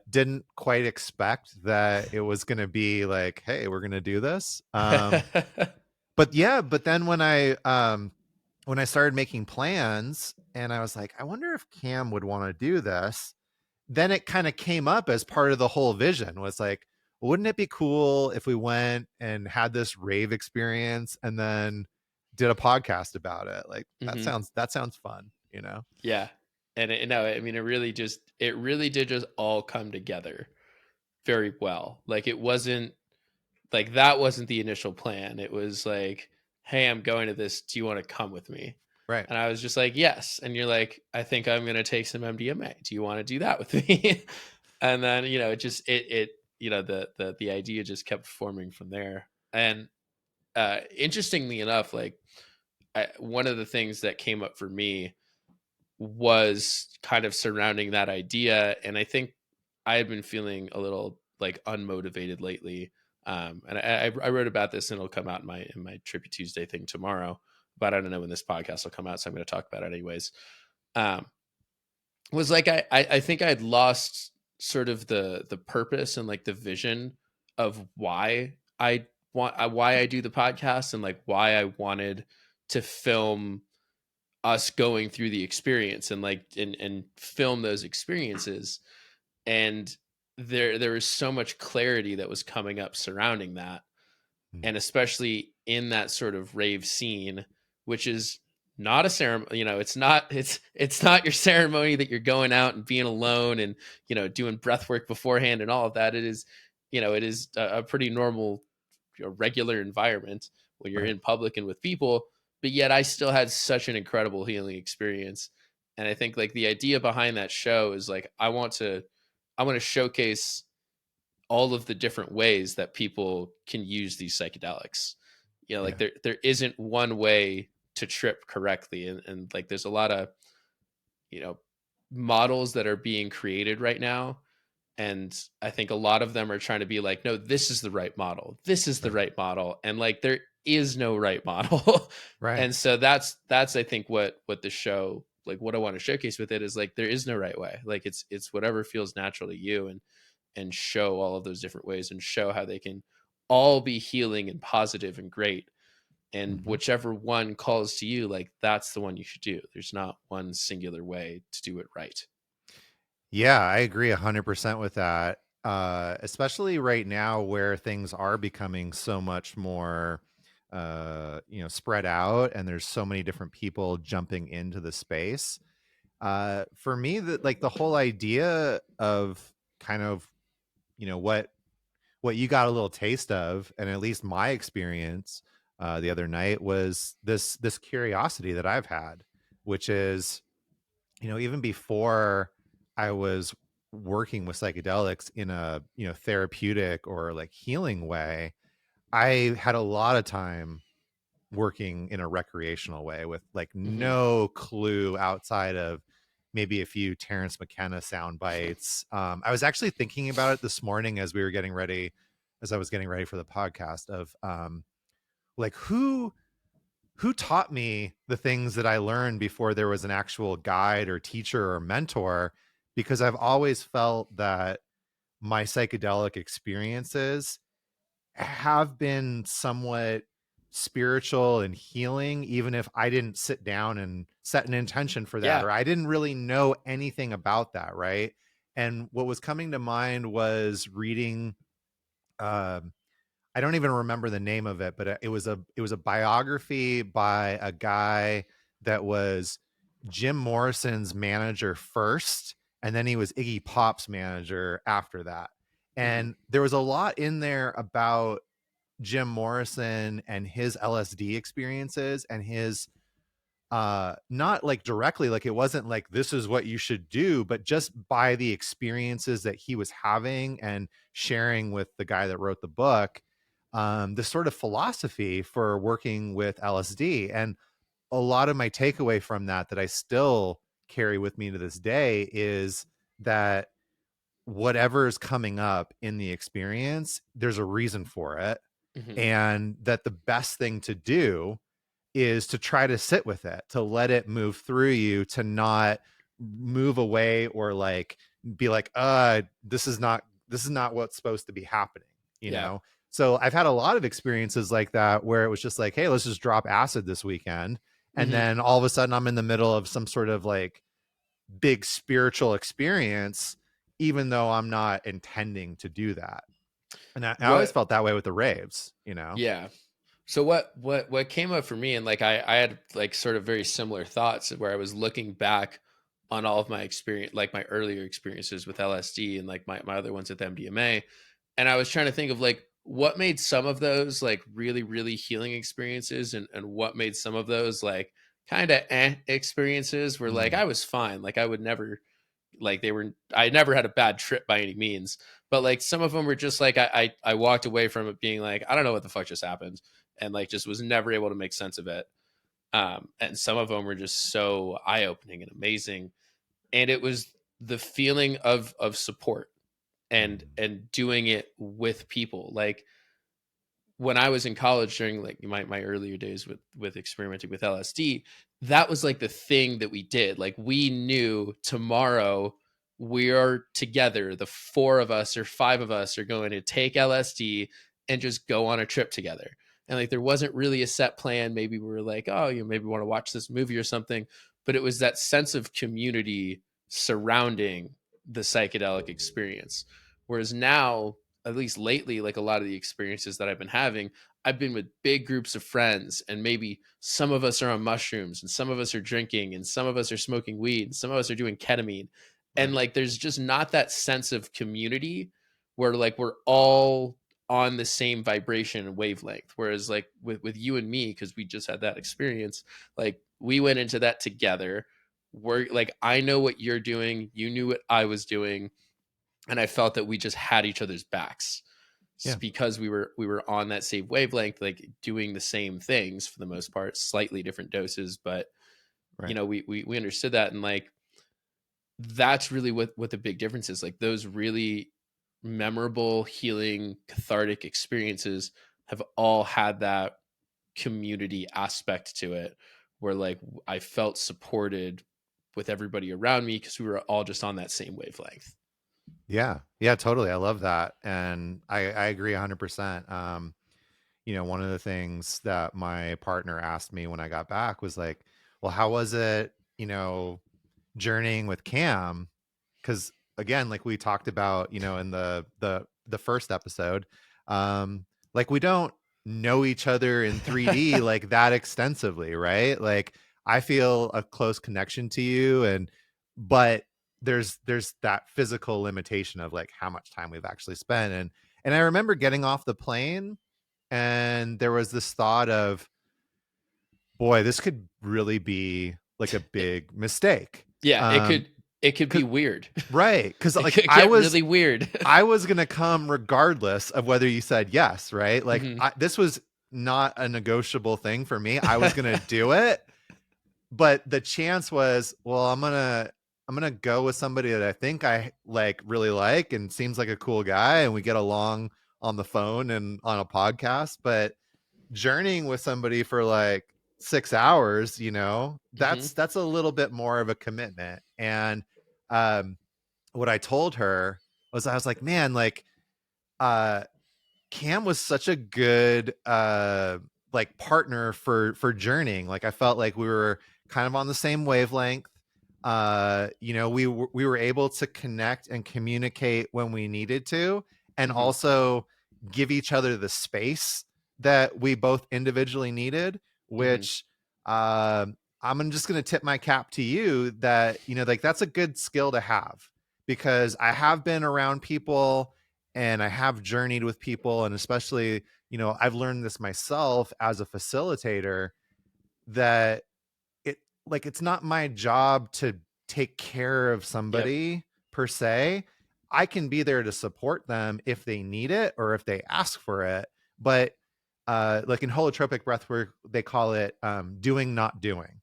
Didn't quite expect that it was going to be like, hey, we're going to do this. But then when I started making plans and I was like, I wonder if Cam would want to do this, then it kind of came up as part of the whole vision. Was like, wouldn't it be cool if we went and had this rave experience and then did a podcast about it? Like that Mhm. sounds fun, Yeah. And no, I mean, it really did just all come together very well. Like it wasn't like that wasn't the initial plan. It was like, hey, I'm going to this. Do you want to come with me? Right. And I was just like, yes. And you're like, I think I'm going to take some MDMA. Do you want to do that with me? And then, the idea just kept forming from there. And interestingly enough, like one of the things that came up for me was kind of surrounding that idea. And I think I had been feeling a little like unmotivated lately. And I wrote about this, and it'll come out in my Trippy Tuesday thing tomorrow. But I don't know when this podcast will come out, so I'm going to talk about it anyways. Um, was like I think I'd lost sort of the purpose and like the vision of why I do the podcast, and like why I wanted to film us going through the experience and like and film those experiences. And there was so much clarity that was coming up surrounding that, Mm. and especially in that sort of rave scene, which is not a ceremony. It's not your ceremony that you're going out and being alone and doing breath work beforehand and all of that. It is a pretty normal, regular environment when you're Right. in public and with people. But yet I still had such an incredible healing experience. And I think like the idea behind that show is like I want to showcase all of the different ways that people can use these psychedelics. Like Yeah. there isn't one way to trip correctly. And like there's a lot of, you know, models that are being created right now. And I think a lot of them are trying to be like, no, this is the right model. This is the Right. right model. And like there is no right model. Right. And so that's I think what the show, like what I want to showcase with it is like there is no right way. Like it's whatever feels natural to you, and show all of those different ways and show how they can all be healing and positive and great. And Mhm. whichever one calls to you, like that's the one you should do. There's not one singular way to do it right. Yeah, I agree 100% with that. Especially right now where things are becoming so much more, spread out, and there's so many different people jumping into the space. For me, that like the whole idea of kind of, what you got a little taste of, and at least my experience the other night was this curiosity that I've had, which is, even before I was working with psychedelics in a, therapeutic or like healing way, I had a lot of time working in a recreational way with like Hmm. no clue outside of maybe a few Terrence McKenna sound bites. I was actually thinking about it this morning as I was getting ready for the podcast of like who taught me the things that I learned before there was an actual guide or teacher or mentor, because I've always felt that my psychedelic experiences have been somewhat spiritual and healing, even if I didn't sit down and set an intention for that, Yeah. or I didn't really know anything about that. Right. And what was coming to mind was reading, um, I don't even remember the name of it, but it was a biography by a guy that was Jim Morrison's manager first, and then he was Iggy Pop's manager after that. Hmm. And there was a lot in there about Jim Morrison and his LSD experiences and his not like directly, like it wasn't like this is what you should do, but just by the experiences that he was having and sharing with the guy that wrote the book, this sort of philosophy for working with LSD. And a lot of my takeaway from that I still carry with me to this day is that whatever is coming up in the experience, there's a reason for it. Hmm. And that the best thing to do is to try to sit with it, to let it move through you, to not move away or like be like, this is not what's supposed to be happening, you Yeah. know? So I've had a lot of experiences like that where it was just like, hey, let's just drop acid this weekend. And Hmm. then all of a sudden I'm in the middle of some sort of like big spiritual experience, even though I'm not intending to do that. And I always What? felt that way with the raves, you know? Yeah. So what came up for me, and like I had like sort of very similar thoughts where I was looking back on all of my experience, like my earlier experiences with LSD and like my other ones with MDMA, and I was trying to think of like what made some of those like really really healing experiences, and what made some of those like kind of experiences where like Mm, I was fine, like I would never, like they were, I never had a bad trip by any means, but like some of them were just like I walked away from it being like I don't know what the fuck just happened, and like just was never able to make sense of it. And some of them were just so eye-opening and amazing, and it was the feeling of support mm. and doing it with people. Like when I was in college during like my earlier days with experimenting with LSD, that was like the thing that we did. Like we knew tomorrow we are together, the four of us or five of us are going to take LSD and just go on a trip together. And like there wasn't really a set plan. Maybe we were like, oh, you know, maybe we want to watch this movie or something. But it was that sense of community surrounding the psychedelic experience. Whereas now, at least lately, like a lot of the experiences that I've been having, I've been with big groups of friends, and maybe some of us are on mushrooms, and some of us are drinking, and some of us are smoking weed, and some of us are doing ketamine. And Right. like, there's just not that sense of community where like we're all on the same vibration and wavelength. Whereas like with you and me, because we just had that experience, like we went into that together. We're like, I know what you're doing, you knew what I was doing, and I felt that we just had each other's backs Yeah. because we were on that same wavelength, like doing the same things for the most part, slightly different doses, but you Right. know, we understood that, and like that's really what the big difference is. Like those really memorable, healing, cathartic experiences have all had that community aspect to it, where like I felt supported with everybody around me because we were all just on that same wavelength. Yeah. Yeah, totally. I love that. And I agree 100%. One of the things that my partner asked me when I got back was like, well, how was it, journeying with Cam? Because again, like we talked about, in the first episode, like we don't know each other in 3D like that extensively, right? Like I feel a close connection to you, but there's that physical limitation of like how much time we've actually spent. And I remember getting off the plane and there was this thought of, boy, this could really be like a big mistake. Yeah, it Um, could, it could be 'cause- weird. right. Cause It like could I get was really weird. I was gonna come regardless of whether you said yes, right? Like Hmm. this was not a negotiable thing for me. I was gonna do it, but the chance was, well, I'm gonna go with somebody that I think I like really like and seems like a cool guy, and we get along on the phone and on a podcast. But journeying with somebody for like 6 hours, Hmm. that's a little bit more of a commitment. And um, what I told her was, I was like, man, like uh Cam was such a good like partner for journeying. Like I felt like we were kind of on the same wavelength. We were able to connect and communicate when we needed to, and Hmm. also give each other the space that we both individually needed, Hmm. which I'm just going to tip my cap to you that, like that's a good skill to have, because I have been around people and I have journeyed with people, and especially, I've learned this myself as a facilitator, that like, it's not my job to take care of Yep. somebody per se. I can be there to support them if they need it or if they ask for it. But like in holotropic breathwork, they call it doing, not doing.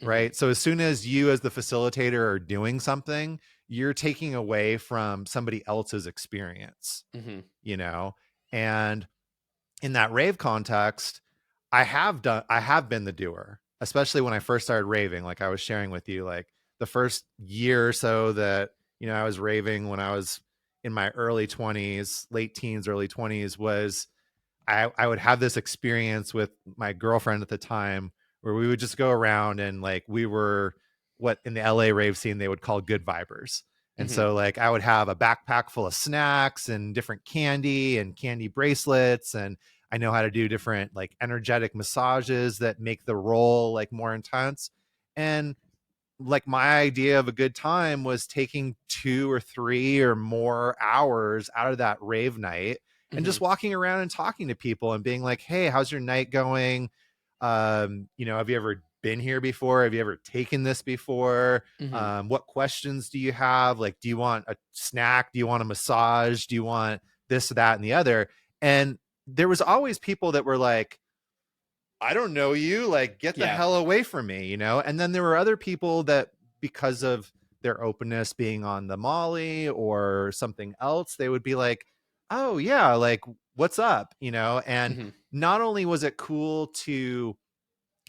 Mhm. Right. So as soon as you, as the facilitator, are doing something, you're taking away from somebody else's experience, Mhm. you know? And in that rave context, I have been the doer, especially when I first started raving. Like I was sharing with you, like the first year or so that, I was raving when I was in my early 20s, late teens, early 20s, was I would have this experience with my girlfriend at the time where we would just go around and like we were what in the LA rave scene they would call good vibers. And Mhm. so like I would have a backpack full of snacks and different candy and candy bracelets, and I know how to do different like energetic massages that make the roll like more intense. And like my idea of a good time was taking 2 or 3 or more hours out of that rave night and just Mhm. walking around and talking to people and being like, hey, how's your night going? Have you ever been here before? Have you ever taken this before? Mhm. What questions do you have? Like, do you want a snack? Do you want a massage? Do you want this, that, and the other? And there was always people that were like, I don't know you, like get the Yeah. hell away from me, And then there were other people that, because of their openness being on the Molly or something else, they would be like, oh yeah, like what's up, And Mhm. not only was it cool to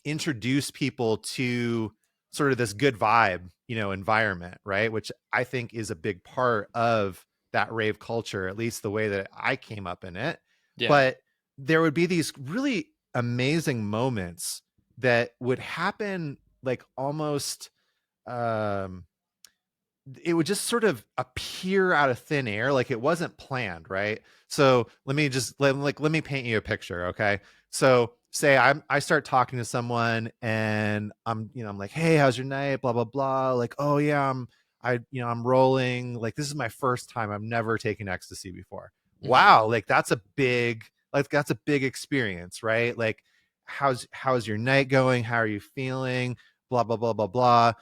introduce people to sort of this good vibe, environment, right? Which I think is a big part of that rave culture, at least the way that I came up in it. Yeah. But there would be these really amazing moments that would happen like almost um it would just sort of appear out of thin air, like it wasn't planned, right? So let me paint you a picture, okay? So say I start talking to someone and I'm like, hey, how's your night, blah blah blah, like, oh yeah, I'm rolling, like this is my first time, I've never taken ecstasy before. Mhm. Wow, that's a big experience, right? Like how's your night going, how are you feeling, blah blah blah blah blah.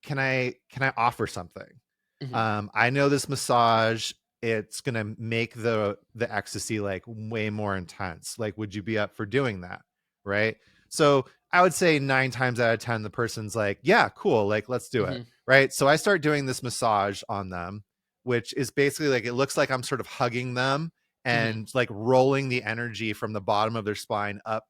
Can I offer something? Mhm. I know this massage, it's gonna make the ecstasy like way more intense. Like, would you be up for doing that? Right. So I would say 9 times out of 10, the person's like, yeah, cool, like let's do it. Mhm. Right. So I start doing this massage on them, which is basically like it looks like I'm sort of hugging them Mhm. and like rolling the energy from the bottom of their spine up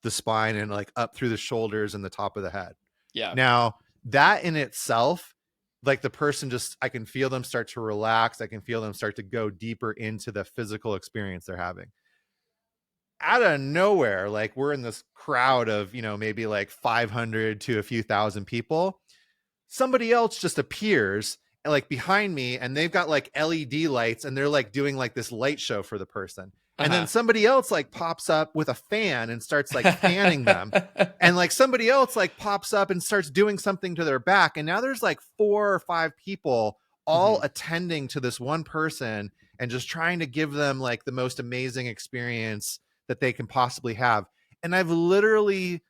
the spine and like up through the shoulders and the top of the head. Yeah. Now, that in itself, like the person just, I can feel them start to relax. I can feel them start to go deeper into the physical experience they're having. Out of nowhere, like we're in this crowd of, maybe like 500 to a few thousand people, somebody else just appears like behind me, and they've got like LED lights and they're like doing like this light show for the person. And then Uh-huh. somebody else like pops up with a fan and starts like fanning them. And like somebody else like pops up and starts doing something to their back. And now there's like 4 or 5 people all Mhm. attending to this one person and just trying to give them like the most amazing experience that they can possibly have. And I've literally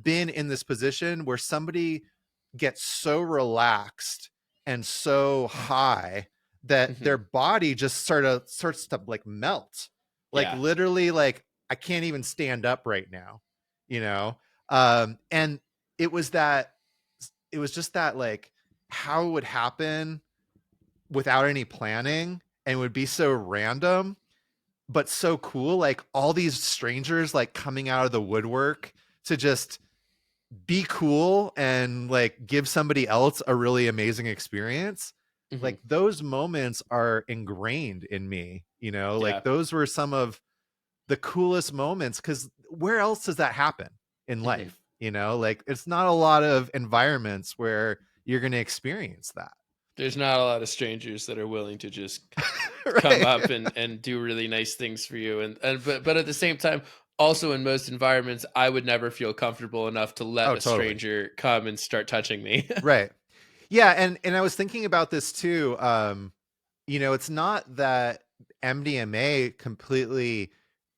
been in this position where somebody gets so relaxed and so high that Mhm. their body just starts to like melt, like Yeah. literally, like I can't even stand up right now, you know and it was that it was just that, like, how it would happen without any planning and would be so random but so cool, like all these strangers like coming out of the woodwork to just be cool and like give somebody else a really amazing experience. Mhm. Like those moments are ingrained in me, Yeah. like those were some of the coolest moments, because where else does that happen in Mhm. life? Like it's not a lot of environments where you're going to experience that. There's not a lot of strangers that are willing to just come Right. up and do really nice things for you, and but at the same time, also in most environments, I would never feel comfortable enough to let Oh, a totally. stranger come and start touching me. Right. Yeah, and I was thinking about this too. It's not that MDMA completely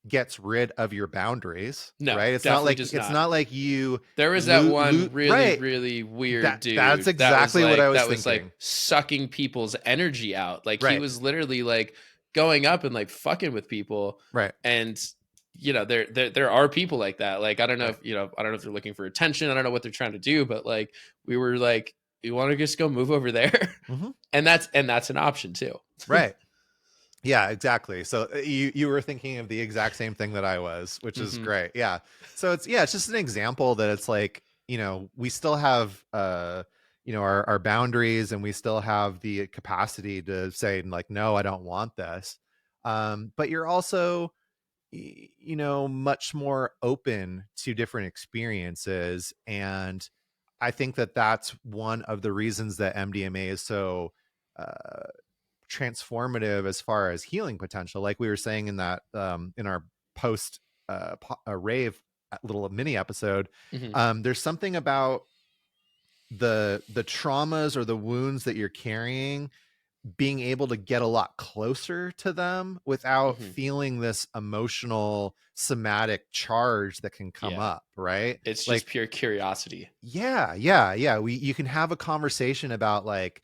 gets rid of your boundaries, No, right? definitely does It's not. not like you There was that one really, right. really weird That's dude exactly what I was that was like thinking. sucking people's energy out. Like he Right. was literally like going up and like fucking with people. Right. And you know, there are people like that. Like I don't know Right. if I don't know if they're looking for attention. I don't know what they're trying to do, but like we were like, you want to just go move over there, Mhm. and that's an option too. Right. Yeah, exactly. So you were thinking of the exact same thing that I was, which is Hmm. great. Yeah. So it's just an example that it's like, we still have our boundaries, and we still have the capacity to say like, no, I don't want this. But you're also much more open to different experiences, and I think that that's one of the reasons that MDMA is so uh transformative as far as healing potential, like we were saying in that in our post rave little mini episode. Hmm. There's something about the traumas or the wounds that you're carrying, being able to get a lot closer to them without Hmm. feeling this emotional somatic charge that can come Yeah, up, right? it's just Like, pure curiosity. yeah, you can have a conversation about like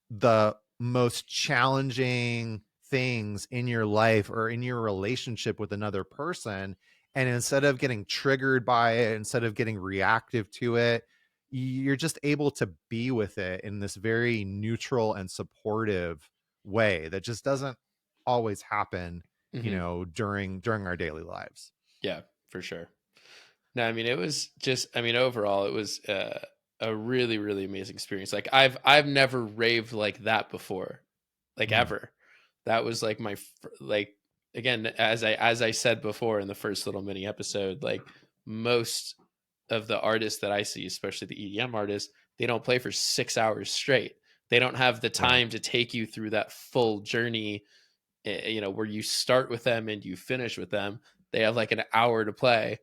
the most challenging things in your life or in your relationship with another person, and instead of getting triggered by it, instead of getting reactive to it, you're just able to be with it in this very neutral and supportive way that just doesn't always happen Hmm. during our daily lives. Yeah, for sure. No, I mean it was just. I mean overall, it was a really really amazing experience. Like I've never raved like that before, like Mm, ever. That was like like again as I said before in the first little mini episode. Like most of the artists that I see, especially the EDM artists, they don't play for 6 hours straight. They don't have the right. time to take you through that full journey. Where you start with them and you finish with them. They have like an hour to play,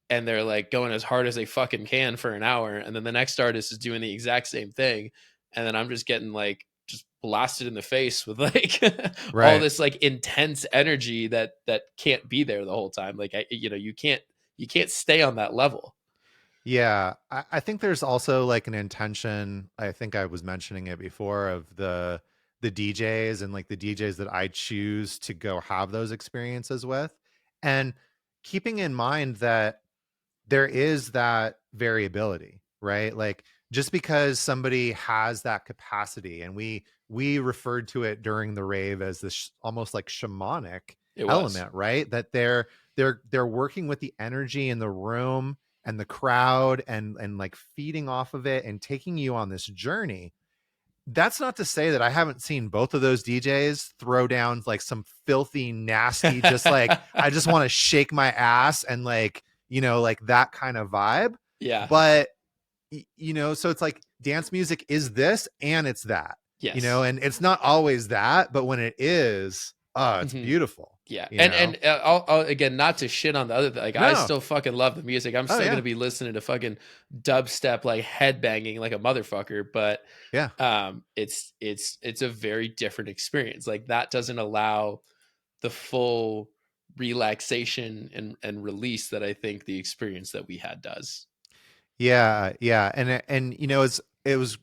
and they're like going as hard as they fucking can for an hour, and then the next artist is doing the exact same thing, and then I'm just getting like just blasted in the face with like all Right. this like intense energy that can't be there the whole time. Like you can't stay on that level. Yeah, I think there's also like an intention. I think I was mentioning it before, of the DJs and like the DJs that I choose to go have those experiences with, and keeping in mind that there is that variability, right? Like, just because somebody has that capacity, and we referred to it during the rave as this almost like shamanic It was. element, right? That they're working with the energy in the room and the crowd, and like feeding off of it and taking you on this journey. That's not to say that I haven't seen both of those DJs throw down like some filthy, nasty, just like, I just want to shake my ass, and like, like that kind of vibe. Yeah. But, so it's like dance music is this and it's that, Yes. and it's not always that, but when it is, oh, it's Hmm. beautiful, Yeah, you and know? I'll again not to shit on the other like I No. still fucking love the music. I'm Oh, still yeah. gonna be listening to fucking dubstep like headbanging like a motherfucker, but Yeah. it's a very different experience. Like that doesn't allow the full relaxation and release that I think the experience that we had does. Yeah. Yeah. And, it was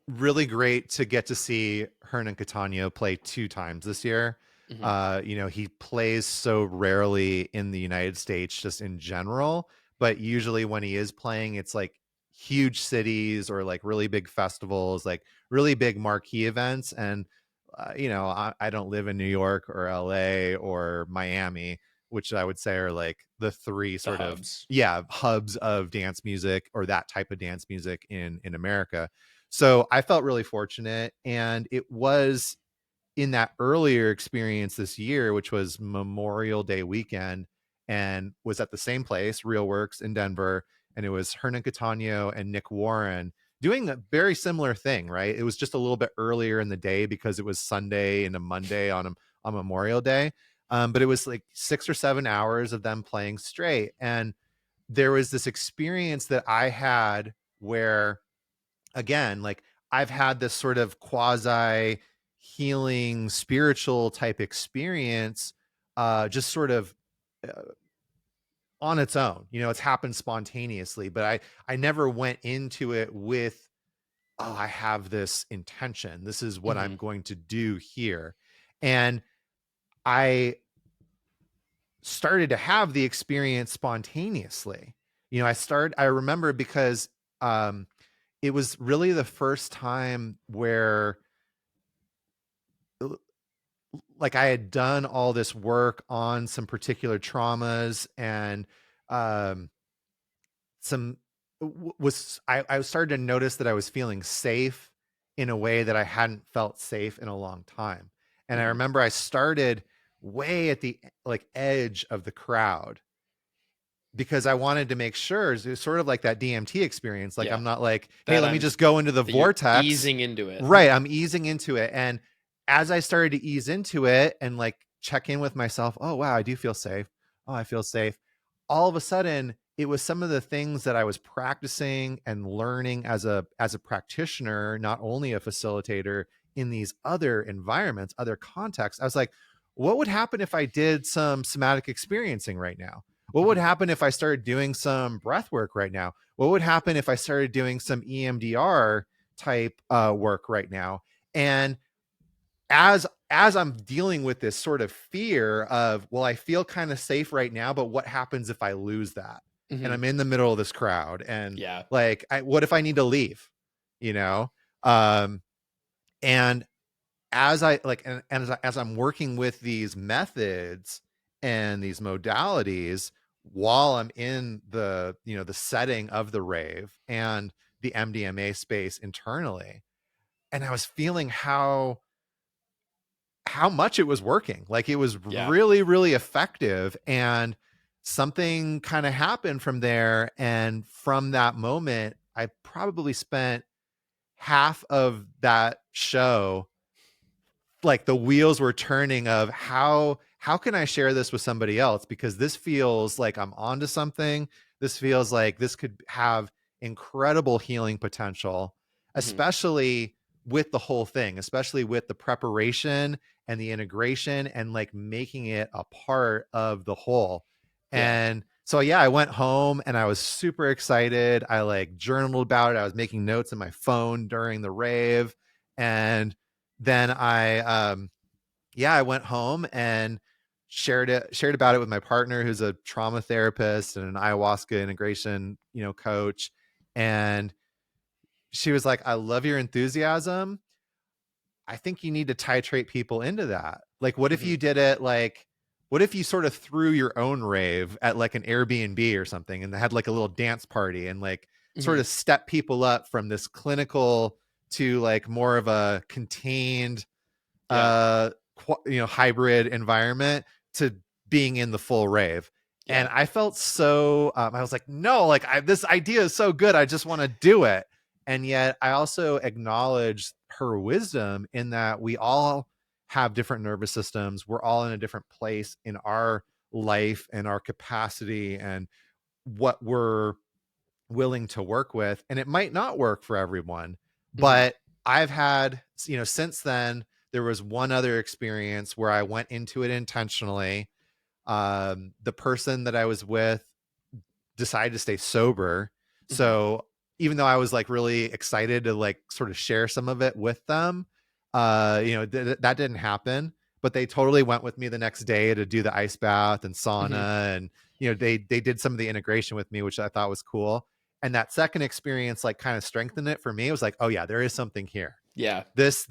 really great to get to see Hernan Catano play 2 times this year. Hmm. He plays so rarely in the United States just in general, but usually when he is playing, it's like huge cities or like really big festivals, like really big marquee events. And, I don't live in New York or LA or Miami, which I would say are like the three The sort of, hubs. yeah, hubs of dance music, or that type of dance music in America. So I felt really fortunate. And it was in that earlier experience this year, which was Memorial Day weekend, and was at the same place, Real Works in Denver. And it was Hernan Catano and Nick Warren doing a very similar thing, right? It was just a little bit earlier in the day because it was Sunday and a Monday on Memorial Day. But it was like 6 or 7 hours of them playing straight. And there was this experience that I had where, again, like, I've had this sort of quasi healing spiritual type experience, just sort of on its own. You know, it's happened spontaneously, but I never went into it with, oh, I have this intention. This is what I'm going to do here. And I started to have the experience spontaneously. You know, I remember because it was really the first time where like I had done all this work on some particular traumas and um some I started to notice that I was feeling safe in a way that I hadn't felt safe in a long time. And I remember I started way at the like edge of the crowd because I wanted to make sure it was sort of like that DMT experience. Like I'm not like, hey, let me just go into the vortex. Easing into it. Right. I'm easing into it. And as I started to ease into it and like check in with myself, oh wow, I do feel safe. Oh, I feel safe. All of a sudden, it was some of the things that I was practicing and learning as a practitioner, not only a facilitator in these other environments, other contexts. I was like, what would happen if I did some somatic experiencing right now? What would happen if I started doing some breath work right now? What would happen if I started doing some EMDR type work right now? And as I'm dealing with this sort of fear of, well, I feel kind of safe right now, but what happens if I lose that? And I'm in the middle of this crowd and like, what if I need to leave, you know? And as I like, and as I'm working with these methods and these modalities while I'm in the, you know, the setting of the rave and the MDMA space internally, and I was feeling how much it was working. Like it was really, really effective. And something kind of happened from there. And from that moment, I probably spent half of that show, like the wheels were turning of how can I share this with somebody else? Because this feels like I'm onto something. This feels like this could have incredible healing potential, especially with the whole thing, especially with the preparation and the integration and like making it a part of the whole. And so, yeah, I went home and I was super excited. I like journaled about it. I was making notes in my phone during the rave. And then I went home and shared about it with my partner, who's a trauma therapist and an ayahuasca integration, you know, coach. And she was like, I love your enthusiasm. I think you need to titrate people into that. Like, what if you did it like, what if you sort of threw your own rave at like an Airbnb or something and had like a little dance party and like sort of step people up from this clinical to like more of a contained you know, hybrid environment to being in the full rave. And I felt so I was like, no, like this idea is so good, I just want to do it. And yet I also acknowledged her wisdom in that we all have different nervous systems. We're all in a different place in our life and our capacity and what we're willing to work with. And it might not work for everyone, but I've had, you know, since then, there was one other experience where I went into it intentionally. The person that I was with decided to stay sober. So even though I was like really excited to like sort of share some of it with them, you know, that didn't happen, but they totally went with me the next day to do the ice bath and sauna. And, you know, they did some of the integration with me, which I thought was cool. And that second experience, like kind of strengthened it for me. It was like, oh yeah, there is something here. This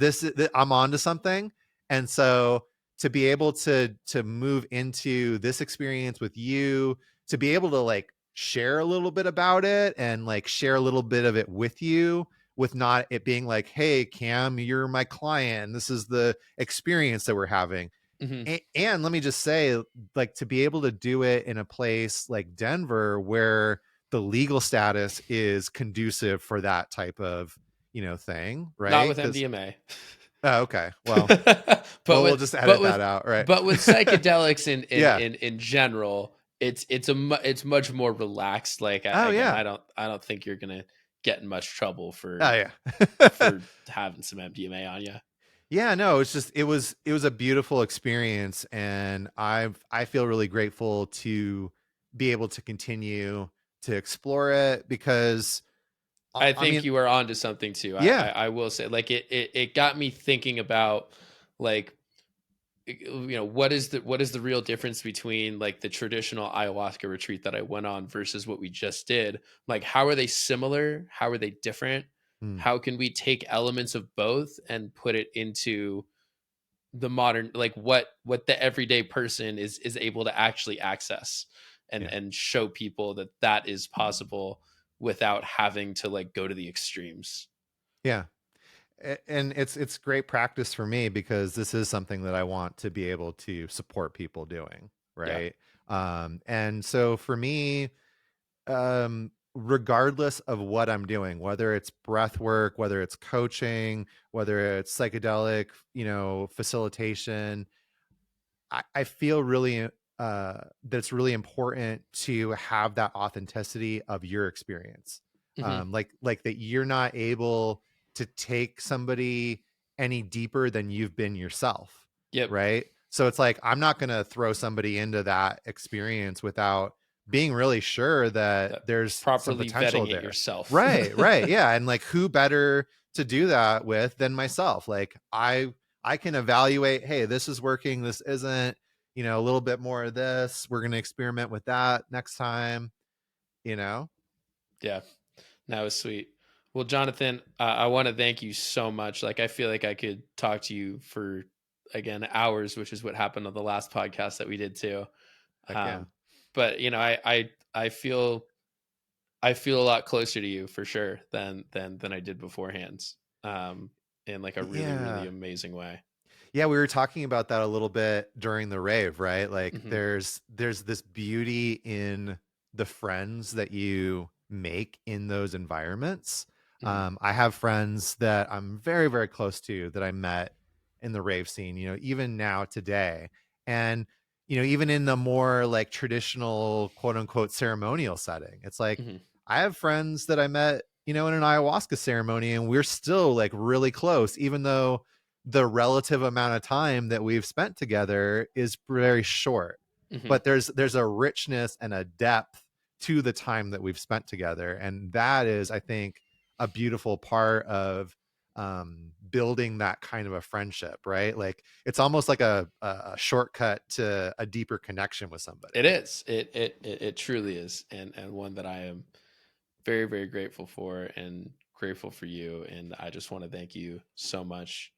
I'm on to something. And so to be able to move into this experience with you, to be able to like share a little bit about it and like share a little bit of it with you, with not it being like, hey, Cam, you're my client, and this is the experience that we're having. And let me just say, like, to be able to do it in a place like Denver where the legal status is conducive for that type of, you know, thing, right? Not with MDMA. Oh, okay. Well, we'll just edit that out, right? But with psychedelics in general, it's much more relaxed. Like, I don't think you're gonna get in much trouble for for having some MDMA on you. Yeah, no, it's just it was a beautiful experience, and I feel really grateful to be able to continue to explore it because I I think mean, you are onto something too. yeah, I will say, like, it got me thinking about, like, what is the real difference between like the traditional ayahuasca retreat that I went on versus what we just did? Like, how are they similar? How are they different? mm, How can we take elements of both and put it into the modern, like, what the everyday person is able to actually access, yeah, and show people that that is possible without having to like go to the extremes. yeah. And it's great practice for me because this is something that I want to be able to support people doing, Yeah. right? And so for me, regardless of what I'm doing, whether it's breath work, whether it's coaching, whether it's psychedelic, facilitation, I feel really that it's really important to have that authenticity of your experience. Hmm. Like that you're not able to take somebody any deeper than you've been yourself, Yep. right? So it's like I'm not going to throw somebody into that experience without being really sure that That there's some properly potential vetting it there. yourself. Right, right. Yeah, and like who better to do that with than myself? Like I can evaluate, hey, this is working, this isn't, a little bit more of this. We're going to experiment with that next time, you know? Yeah. That was sweet. Well, Jonathan, I want to thank you so much. Like, I feel like I could talk to you for, again, hours, which is what happened on the last podcast that we did too. Heck yeah. Um, but I feel a lot closer to you for sure than I did beforehand. Um, in like a really, really Yeah. amazing way. Yeah, we were talking about that a little bit during the rave, right? Like Hmm. there's this beauty in the friends that you make in those environments. Hmm. I have friends that I'm very, very close to that I met in the rave scene, even now today. And, even in the more like traditional quote unquote ceremonial setting, it's like Hmm. I have friends that I met, in an ayahuasca ceremony, and we're still like really close, even though the relative amount of time that we've spent together is very short. Hmm. But there's a richness and a depth to the time that we've spent together, and that is, I think, a beautiful part of building that kind of a friendship, right? Like it's almost like a shortcut to a deeper connection with It somebody. is. It truly is, and one that I am very, very grateful for, and grateful for you. And I just want to thank you so much.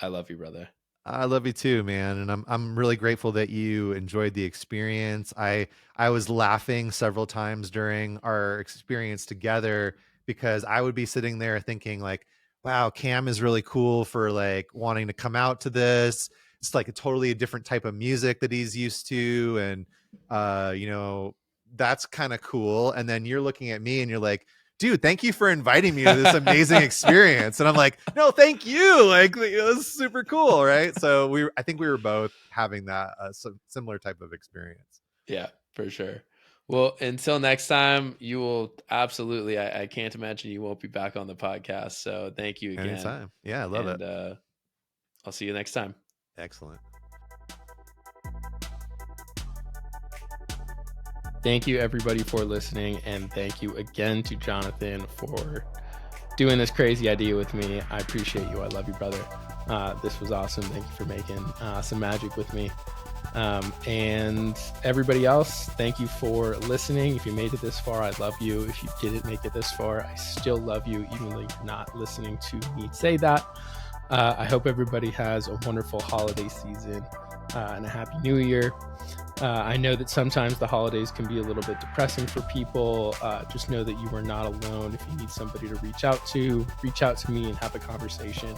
I love you, brother. I love you too, man, and I'm really grateful that you enjoyed the experience. I was laughing several times during our experience together because I would be sitting there thinking like, wow, Cam is really cool for like wanting to come out to this. It's like a totally different type of music that he's used to, and uh, you know, that's kind of cool. And then you're looking at me and you're like, dude, thank you for inviting me to this amazing experience. And I'm like, no, thank you. Like, it was super cool. Right. So I think we were both having that similar type of experience. Yeah, for sure. Well, until next time, you will absolutely. I can't imagine you won't be back on the podcast. So thank you again, Anytime. Yeah. I love it. and I'll see you next time. Excellent. Thank you, everybody, for listening, and thank you again to Jonathan for doing this crazy idea with me. I appreciate you. I love you, brother. This was awesome. Thank you for making some magic with me. And everybody else, thank you for listening. If you made it this far, I love you. If you didn't make it this far, I still love you, even though you're not listening to me say that. I hope everybody has a wonderful holiday season and a happy new year. I know that sometimes the holidays can be a little bit depressing for people. Just know that you are not alone. If you need somebody to reach out to me and have a conversation.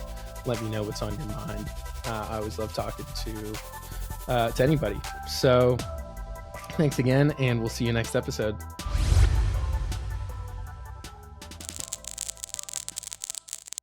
Let me know what's on your mind. I always love talking to anybody. So thanks again, and we'll see you next episode.